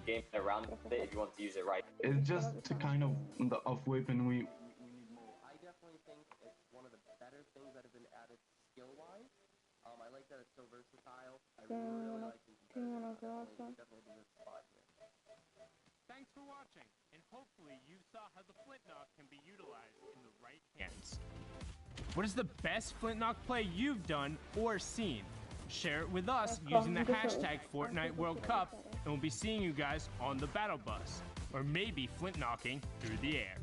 game around it if you want to use it right. It's just a kind of weapon we I like that it's so versatile. I really like it. Thanks Thanks for watching, and hopefully you saw how the Flintknock can be utilized in the right hands. What is the best Flintknock play you've done or seen? Share it with us using the hashtag Fortnite World Cup, and we'll be seeing you guys on the battle bus, or maybe Flintknocking through the air.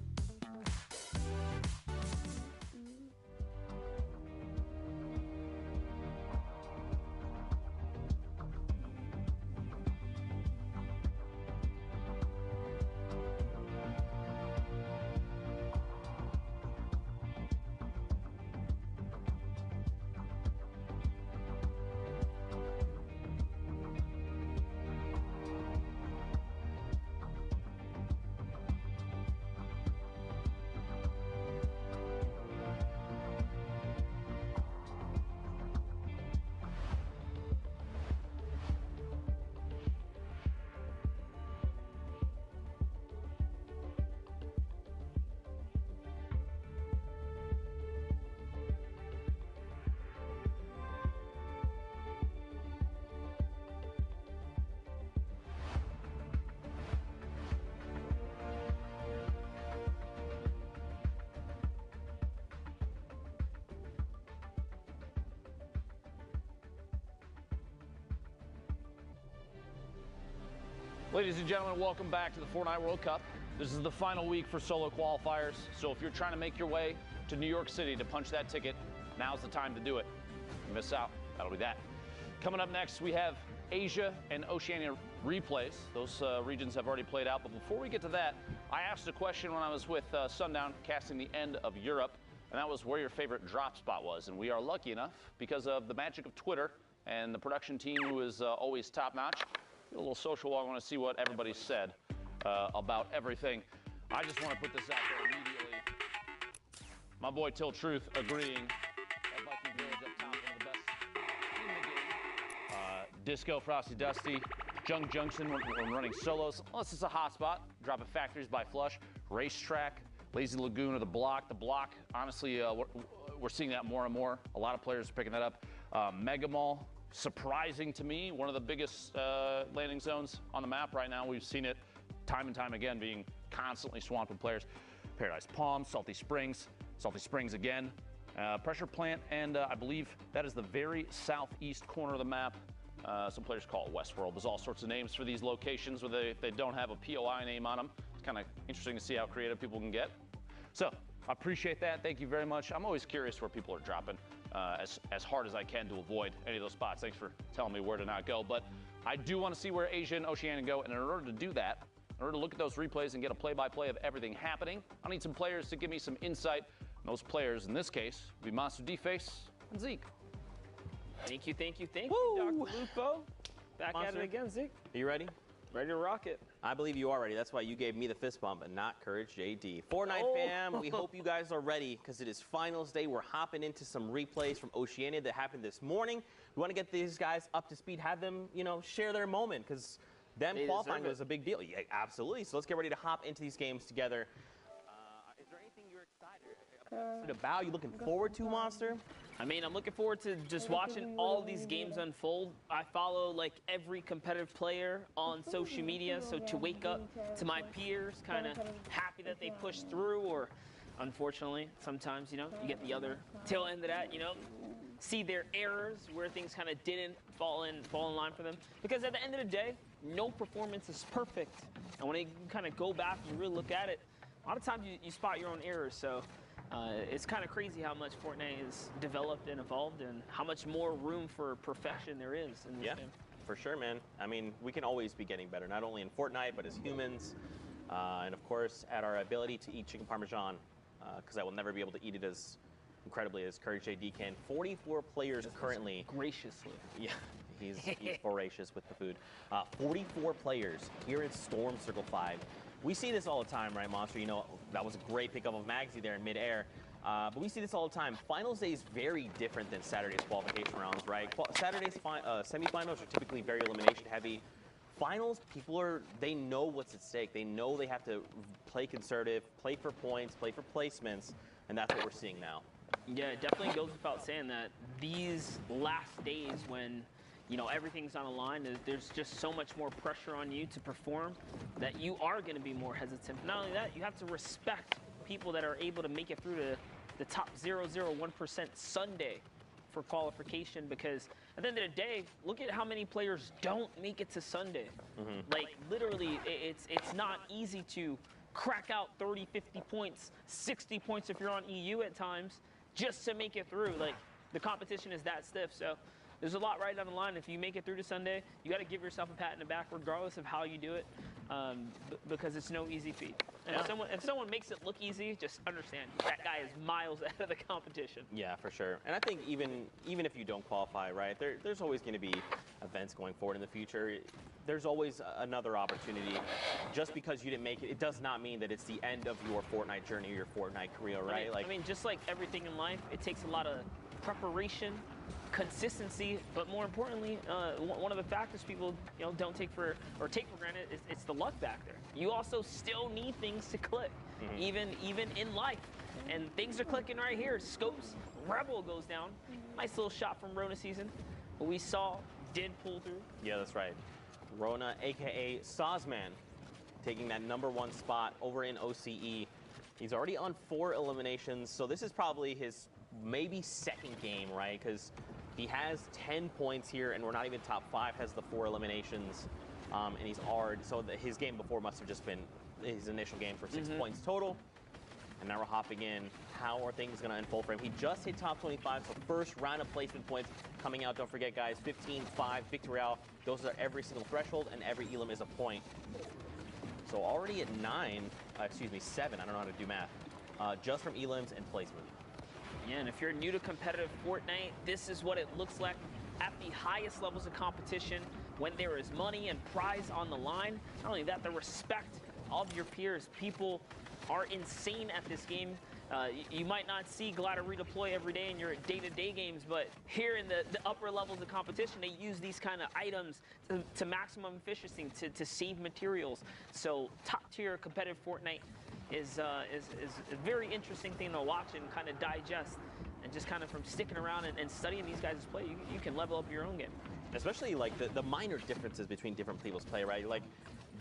Ladies and gentlemen, welcome back to the Fortnite World Cup. This is the final week for solo qualifiers, so if you're trying to make your way to New York City to punch that ticket, now's the time to do it. If you miss out, that'll be that. Coming up next, we have Asia and Oceania replays. Those regions have already played out, but before we get to that, I asked a question when I was with Sundown casting the end of Europe, and that was where your favorite drop spot was. And we are lucky enough, because of the magic of Twitter and the production team who is always top-notch, a little social walk. I want to see what everybody said about everything. I just want to put this out there immediately. My boy Till Truth agreeing that Viking Village up top, one of the best in the game. Disco, Frosty Dusty, Junk Junction when running solos. Unless it's a hotspot, dropping factories by Flush, Racetrack, Lazy Lagoon or the Block. The Block, honestly, we're seeing that more and more. A lot of players are picking that up. Mega Mall. Surprising to me, one of the biggest landing zones on the map right now. We've seen it time and time again being constantly swamped with players. Paradise Palms, Salty Springs again, Pressure Plant, and I believe that is the very southeast corner of the map. Some players call it Westworld. There's all sorts of names for these locations where they don't have a POI name on them. It's kind of interesting to see how creative people can get. So I appreciate that. Thank you very much. I'm always curious where people are dropping. As hard as I can to avoid any of those spots. Thanks for telling me where to not go. But I do want to see where Asia and Oceania go. And in order to do that, in order to look at those replays and get a play-by-play of everything happening, I need some players to give me some insight. And those players, in this case, would be Monster D-Face and Zeke. Thank you, Dr. Lupo. Back at it again, Zeke. Are you ready? Ready to rock it. I believe you are ready. That's why you gave me the fist bump and not Courage JD. Fortnite fam, we hope you guys are ready because it is finals day. We're hopping into some replays from Oceania that happened this morning. We want to get these guys up to speed, have them, share their moment because them qualifying was a big deal. Yeah, absolutely. So let's get ready to hop into these games together. Is there anything you're excited about? You looking forward to, Monster? I mean, I'm looking forward to just watching all these games unfold. I follow like every competitive player on social media, so to wake up to my peers, kind of happy that they pushed through, or unfortunately, sometimes, you get the other tail end of that, see their errors where things kind of didn't fall in line for them. Because at the end of the day, no performance is perfect. And when you kind of go back and really look at it, a lot of times you spot your own errors. So it's kind of crazy how much Fortnite has developed and evolved and how much more room for perfection there is in this game. For sure, man. I mean, we can always be getting better, not only in Fortnite, but as humans. And of course, at our ability to eat chicken parmesan, because I will never be able to eat it as incredibly as Courage JD can. 44 players currently. Graciously. Yeah, he's voracious with the food. 44 players here in Storm Circle 5. We see this all the time, right, Monster? That was a great pickup of Magsy there in midair. But we see this all the time. Finals day is very different than Saturday's qualification rounds, right? Saturday's semifinals are typically very elimination heavy. Finals, they know what's at stake. They know they have to play conservative, play for points, play for placements, and that's what we're seeing now. Yeah, it definitely goes without saying that these last days when you know, everything's on the line. There's just so much more pressure on you to perform that you are going to be more hesitant. Not only that, you have to respect people that are able to make it through to the top 0.01% Sunday for qualification, because at the end of the day, look at how many players don't make it to Sunday. Like, literally, it's not easy to crack out 30, 50 points, 60 points if you're on EU at times, just to make it through. Like, the competition is that stiff. So there's a lot right down the line. If you make it through to Sunday, you got to give yourself a pat in the back, regardless of how you do it, because it's no easy feat. And if someone makes it look easy, just understand that guy is miles ahead of the competition. Yeah, for sure. And I think even if you don't qualify, right, there's always going to be events going forward in the future. There's always another opportunity. Just because you didn't make it, it does not mean that it's the end of your Fortnite journey or your Fortnite career, right? I mean, just like everything in life, it takes a lot of preparation, consistency, but more importantly, one of the factors people don't take for granted is it's the luck back there. You also still need things to click, even in life, and things are clicking right here. Scopes Rebel goes down, nice little shot from Rona Season, but we saw did pull through. Yeah, that's right. Rona, aka Sazman, taking that #1 spot over in OCE. He's already on 4 eliminations, so this is probably his maybe second game, right? Because he has 10 points here, and we're not even top 5, has the 4 eliminations, and he's hard. So his game before must have just been his initial game for 6 points total. And now we're hopping in. How are things going to unfold for him? He just hit top 25, so first round of placement points coming out. Don't forget, guys, 15, 5, Victory Royale. Those are every single threshold, and every elim is a point. So already at 7, I don't know how to do math, just from elims and placement. Yeah, and if you're new to competitive Fortnite, this is what it looks like at the highest levels of competition when there is money and prize on the line. Not only that, the respect of your peers. People are insane at this game. You might not see Glider redeploy every day in your day-to-day games, but here in the upper levels of competition, they use these kind of items to maximum efficiency, to save materials. So top-tier competitive Fortnite is a very interesting thing to watch and kind of digest. And just kind of from sticking around and studying these guys' play, you can level up your own game. Especially like the minor differences between different people's play, right? Like,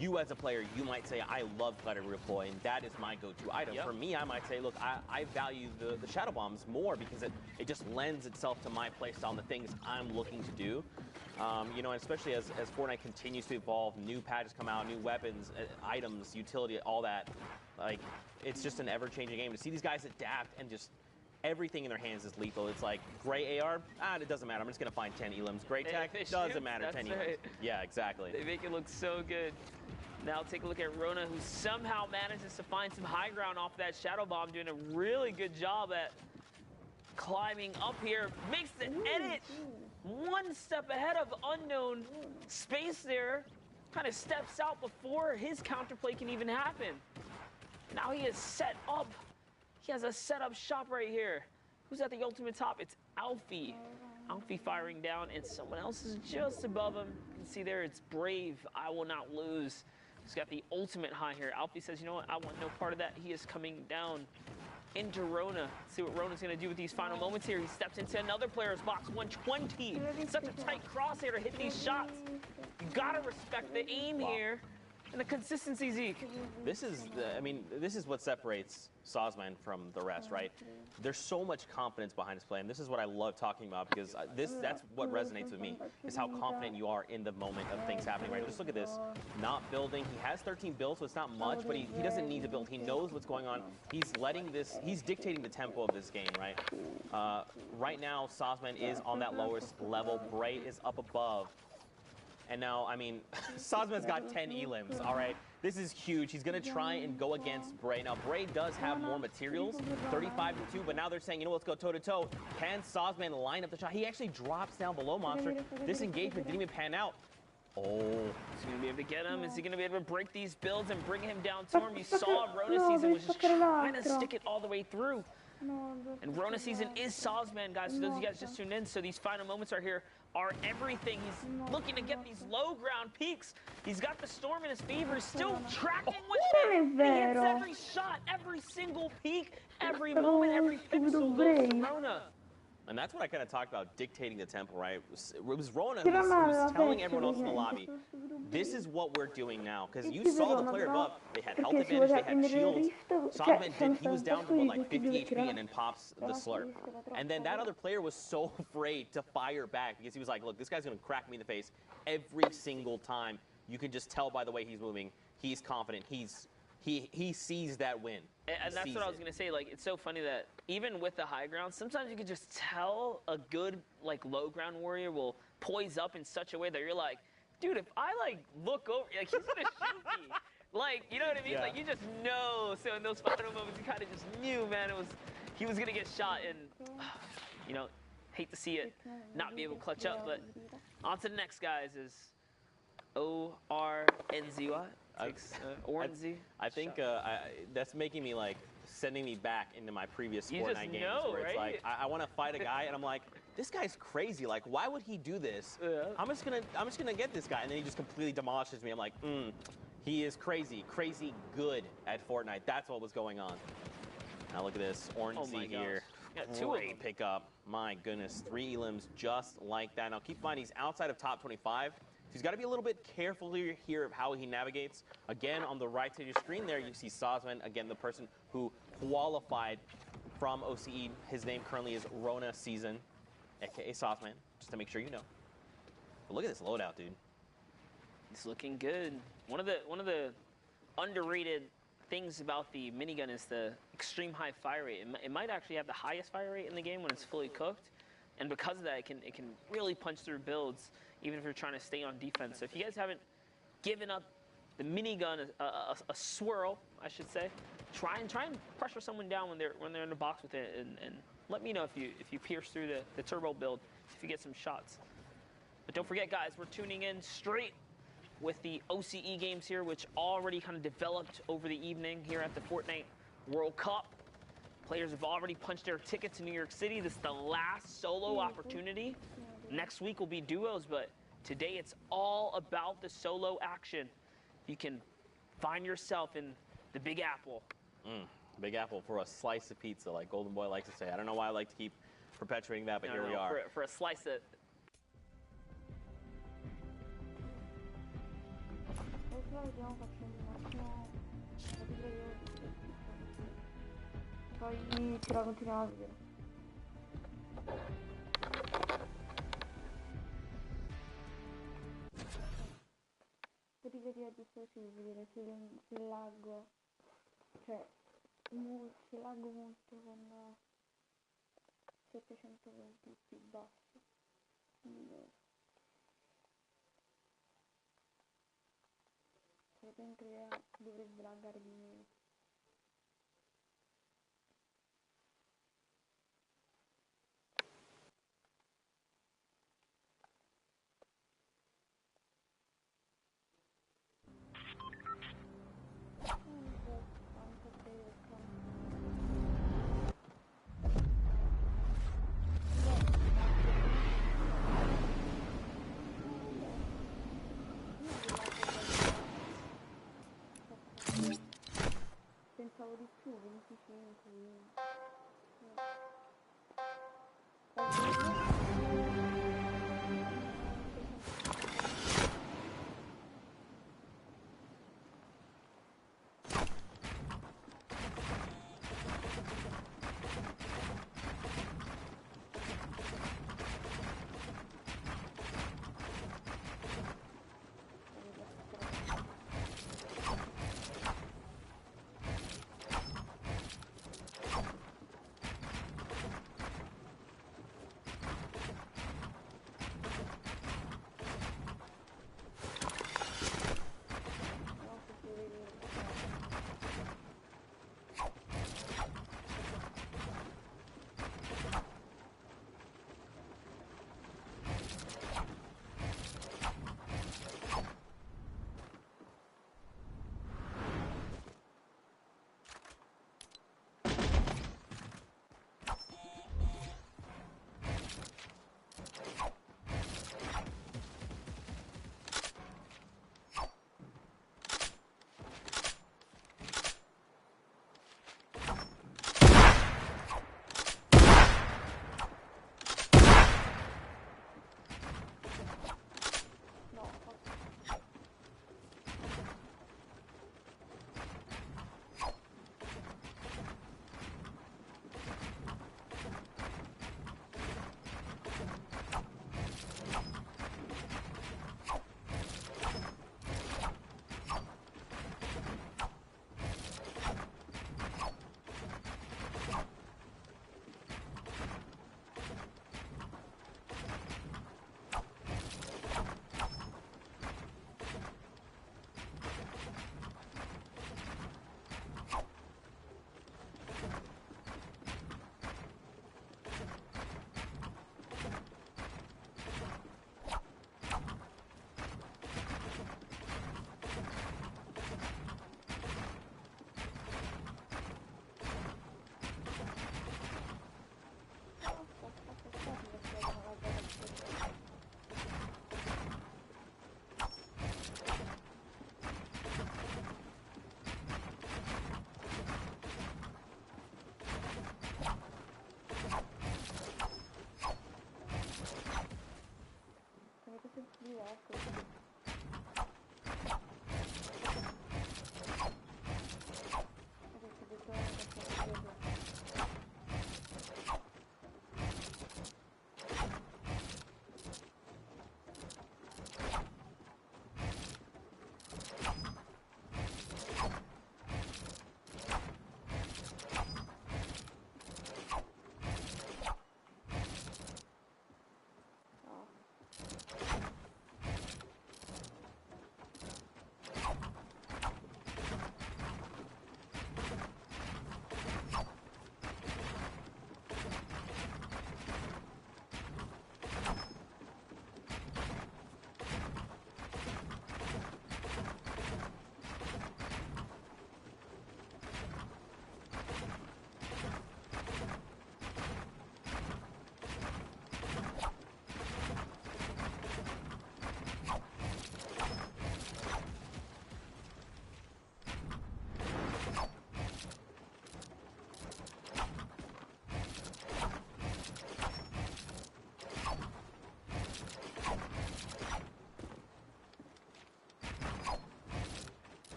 you as a player, you might say, I love Glider redeploy, and that is my go-to item. For me, I might say, look, I value the Shadow Bombs more because it just lends itself to my playstyle and the things I'm looking to do. You know, and especially as Fortnite continues to evolve, new patches come out, new weapons, items, utility, all that. Like, it's just an ever-changing game. To see these guys adapt and just everything in their hands is lethal. It's like, gray AR, it doesn't matter. I'm just going to find 10 elims. Gray tech, doesn't matter, 10 elims. Right. Yeah, exactly. They make it look so good. Now take a look at Rona, who somehow manages to find some high ground off that Shadow Bomb, doing a really good job at climbing up here. Makes the edit one step ahead of Unknown. Space there, kind of steps out before his counterplay can even happen. Now he is set up. He has a setup shop right here. Who's at the ultimate top? It's Alfie. Alfie firing down, and someone else is just above him. You can see there, it's Brave. I will not lose. He's got the ultimate high here. Alfie says, you know what? I want no part of that. He is coming down into Rona. Let's see what Rona's going to do with these final moments here. He steps into another player's box, 120. Such a tight crosshair to hit these shots. You got to respect the aim here and the consistency, Zeke. This is what separates Sazman from the rest, right? There's so much confidence behind his play, and this is what I love talking about, because that's what resonates with me, is how confident you are in the moment of things happening, right? Just look at this. Not building. He has 13 builds, so it's not much, but he doesn't need to build. He knows what's going on. He's dictating the tempo of this game, right? Right now, Sazman is on that lowest level. Bray is up above. And now, I mean, Sazman's got 10 elims, all right? This is huge. He's going to try and go against Bray. Now, Bray does have more materials, 35-2, but now they're saying, you know, let's go toe-to-toe. Can Sazman line up the shot? He actually drops down below Monster. This engagement didn't even pan out. Oh. Is he going to be able to get him? Is he going to be able to break these builds and bring him down to him? You saw Rona Season was just trying to stick it all the way through. And Rona Season is Sazman, guys. For those of you guys just tuned in, so these final moments are everything. He's looking to get these low ground peaks. He's got the storm in his favor. He's still tracking with it. He hits every shot, every single peak, every moment, every pixel goes to Rona. And that's what I kind of talked about, dictating the tempo, right? It was Rona who was telling everyone else in the lobby, this is what we're doing now. Because you saw the player above, they had health advantage, they had shields. Sosman he was down to like 50 HP and then pops the slurp. And then that other player was so afraid to fire back because he was like, look, this guy's going to crack me in the face every single time. You can just tell by the way he's moving. He's confident. He sees that win. And that's what I was going to say. Like, it's so funny that even with the high ground, sometimes you can just tell a good, like, low ground warrior will poise up in such a way that you're like, dude, if I, like, look over, like, he's going to shoot me. Like, you know what I mean? Yeah. Like, you just know. So in those final moments, you kind of just knew, man, he was going to get shot. And, you know, hate to see it not be able to clutch up. But on to the next, guys, is O-R-N-Z-Y. I think that's making me like sending me back into my previous Fortnite games where it's right? like I want to fight a guy and I'm like, this guy's crazy. Like, why would he do this? I'm just gonna get this guy, and then he just completely demolishes me. I'm like, he is crazy good at Fortnite. That's what was going on. Now look at this Orange Z here. Great pickup. My goodness, 3 elims just like that. Now keep in mind he's outside of top 25. He's got to be a little bit careful here of how he navigates. Again, on the right side of your screen there, you see Sosman, again, the person who qualified from OCE. His name currently is Rona Season, aka Sosman, just to make sure you know. But look at this loadout, dude. It's looking good. One of the underrated things about the minigun is the extreme high fire rate. It might actually have the highest fire rate in the game when it's fully cooked. And because of that, it can really punch through builds, even if you're trying to stay on defense. So if you guys haven't given up the minigun a swirl, I should say, try and pressure someone down when they're in the box with it, and let me know if you pierce through the turbo build, if you get some shots. But don't forget, guys, we're tuning in straight with the OCE games here, which already kind of developed over the evening here at the Fortnite World Cup. Players have already punched their ticket to New York City. This is the last solo opportunity. Next week will be duos, but today it's all about the solo action. You can find yourself in the Big Apple. Big Apple for a slice of pizza, like Golden Boy likes to say. I don't know why I like to keep perpetuating that, but here we are. For a slice of... Poi ce la continuiamo a vedere. Rivedere giusto si vedere se laggo, cioè se laggo molto con 720 più basso. Solitamente dovrebbe laggare di meno. Pensavo di più, 25.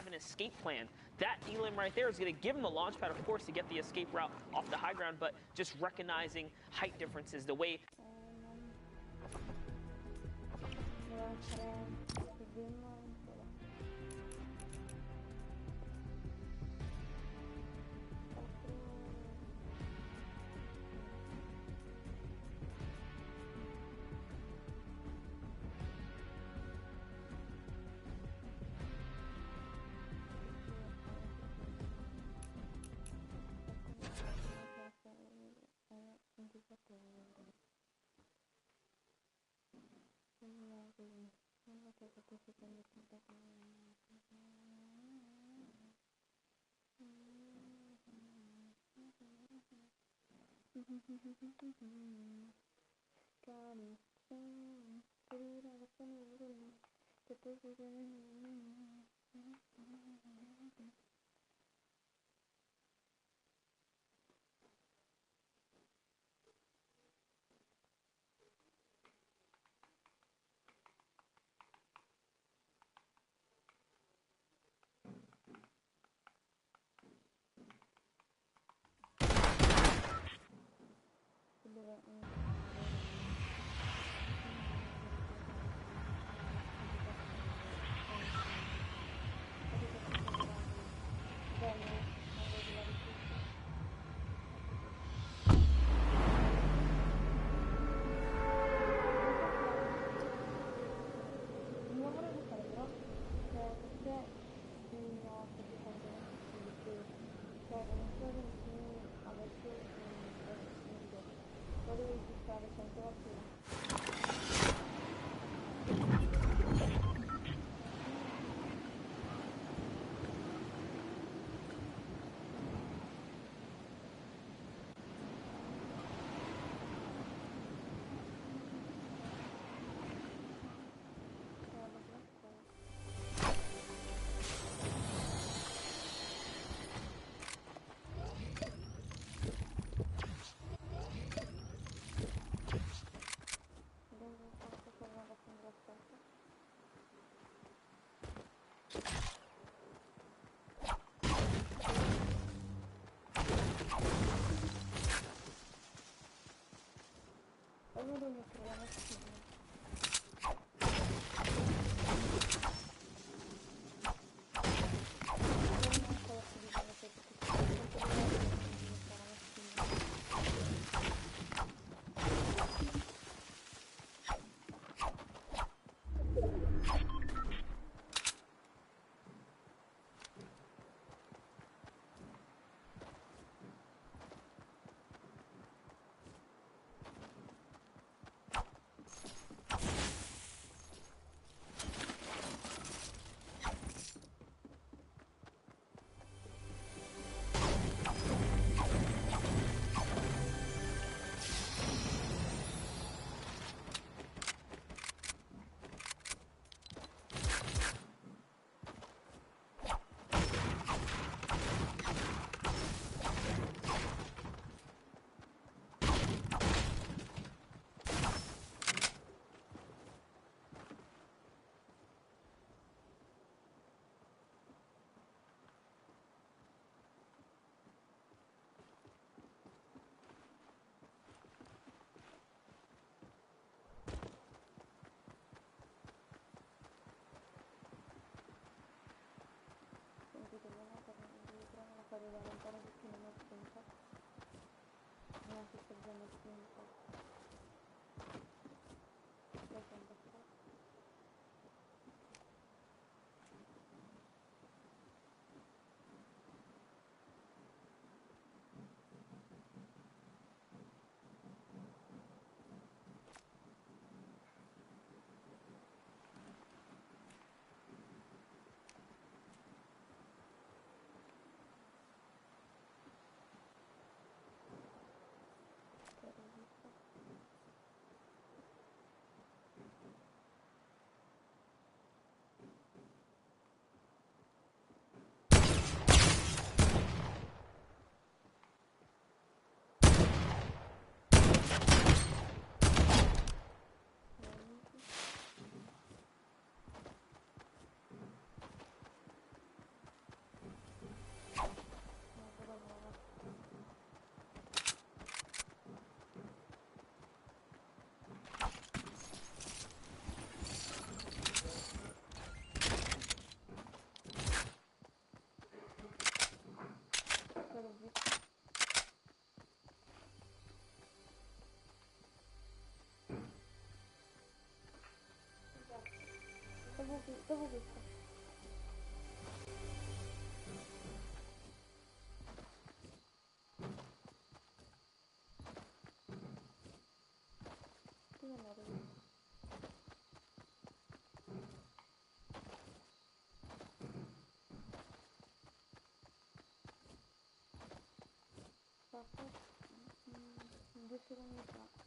have an escape plan. That elim right there is going to give him the launch pad, of course, to get the escape route off the high ground, but just recognizing height differences, the way... Devo questo. Dove non arrivo? In 2 secondi fa.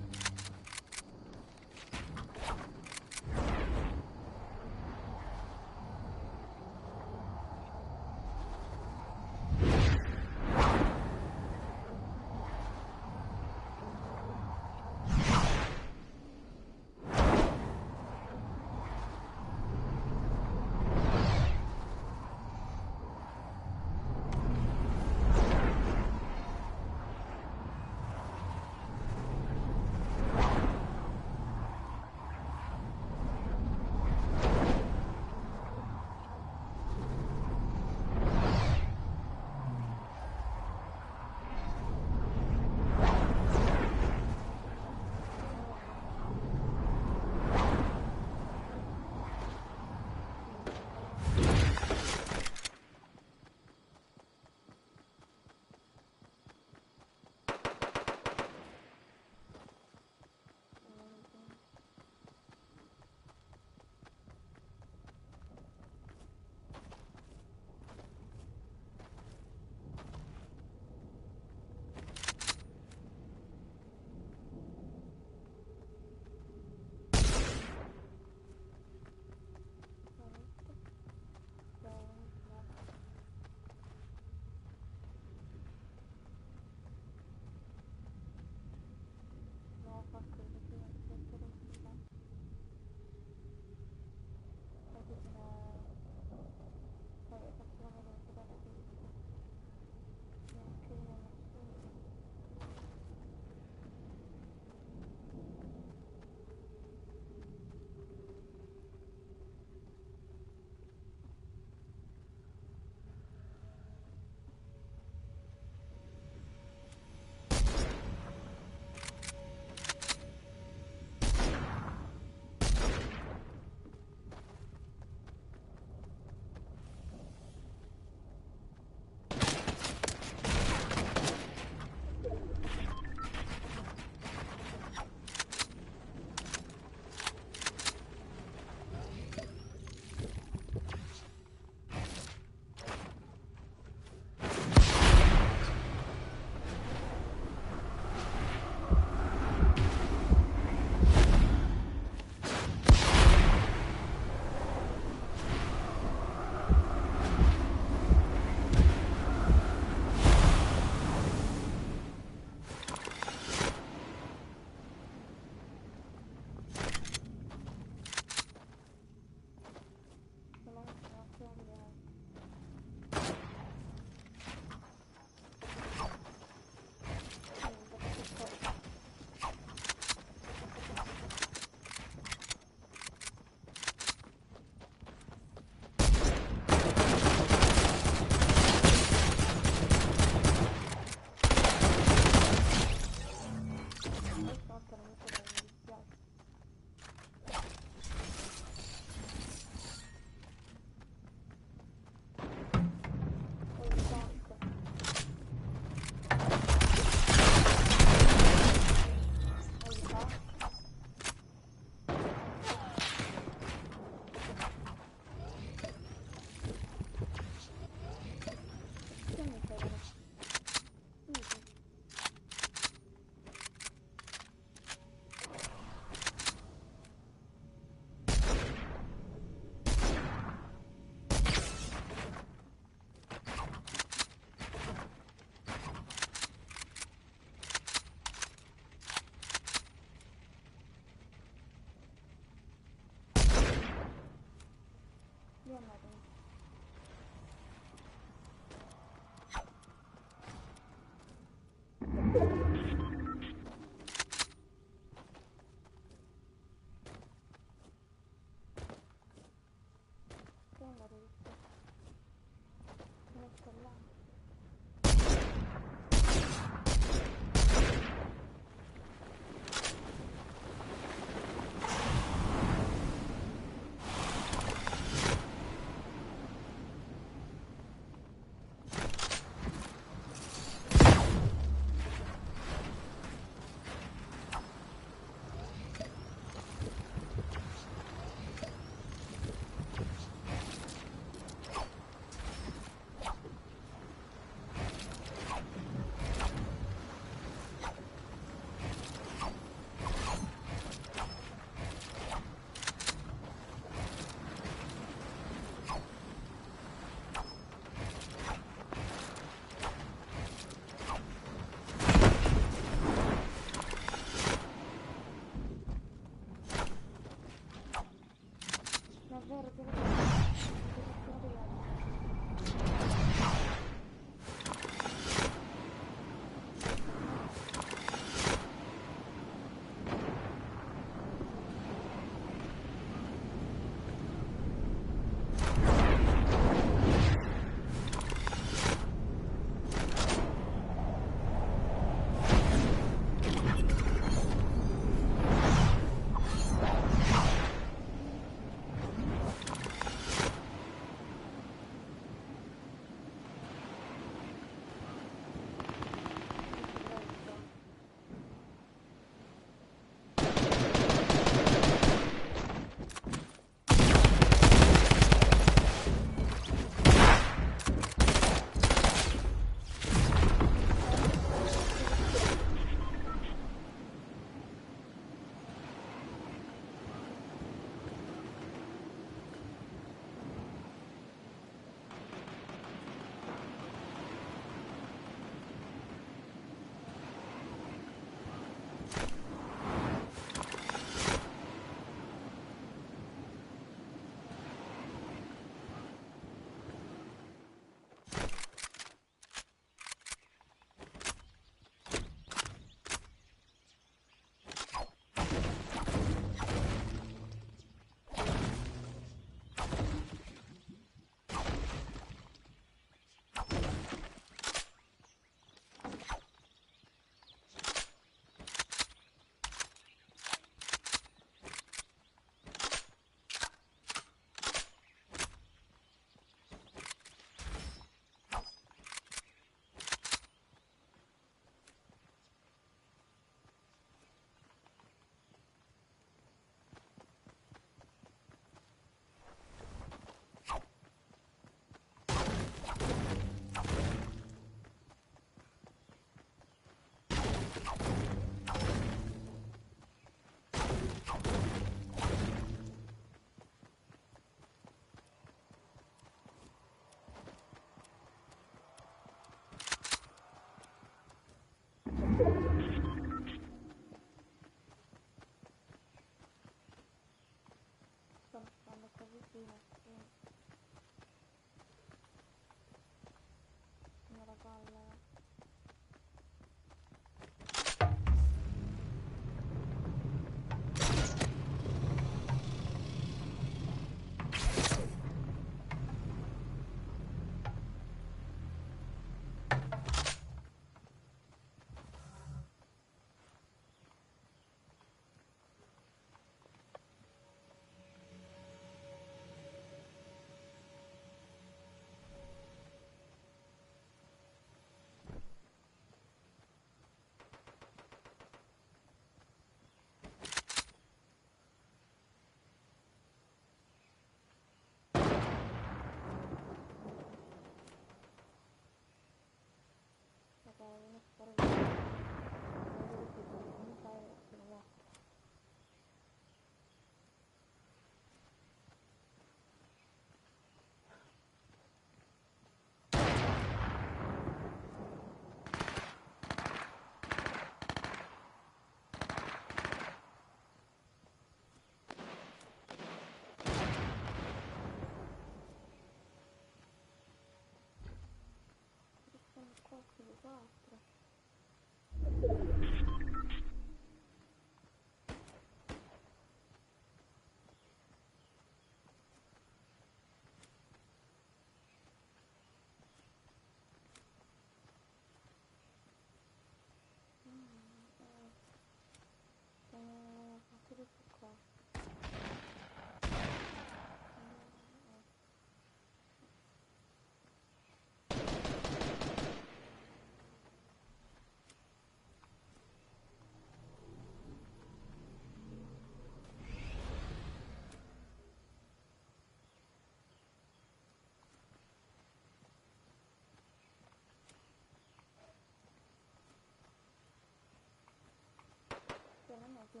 Non è che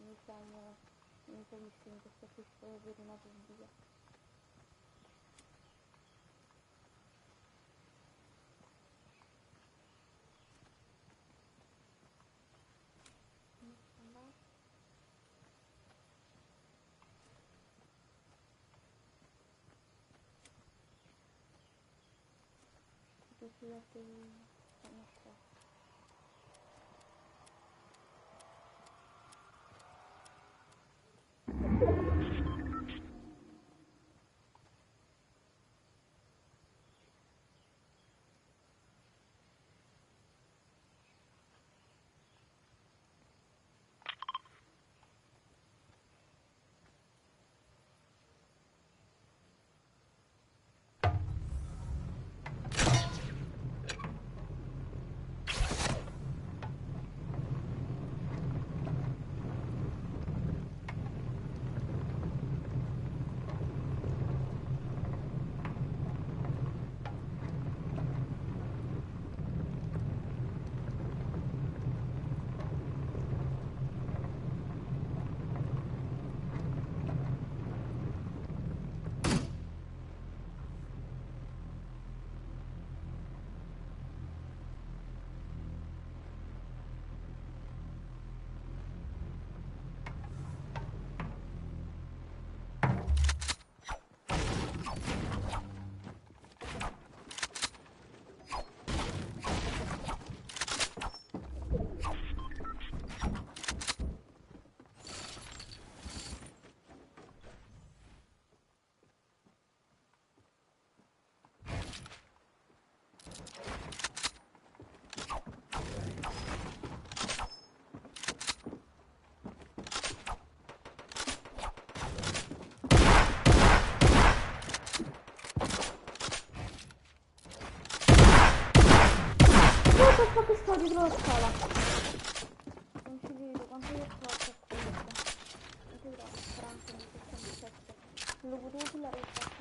mi siamo visti in questo acquisto per una pubblica. Che sto dietro la scala. Non ci vedo quanto io sto a questo. Quanto io sto franco di 67. Lo potevo sulla retta.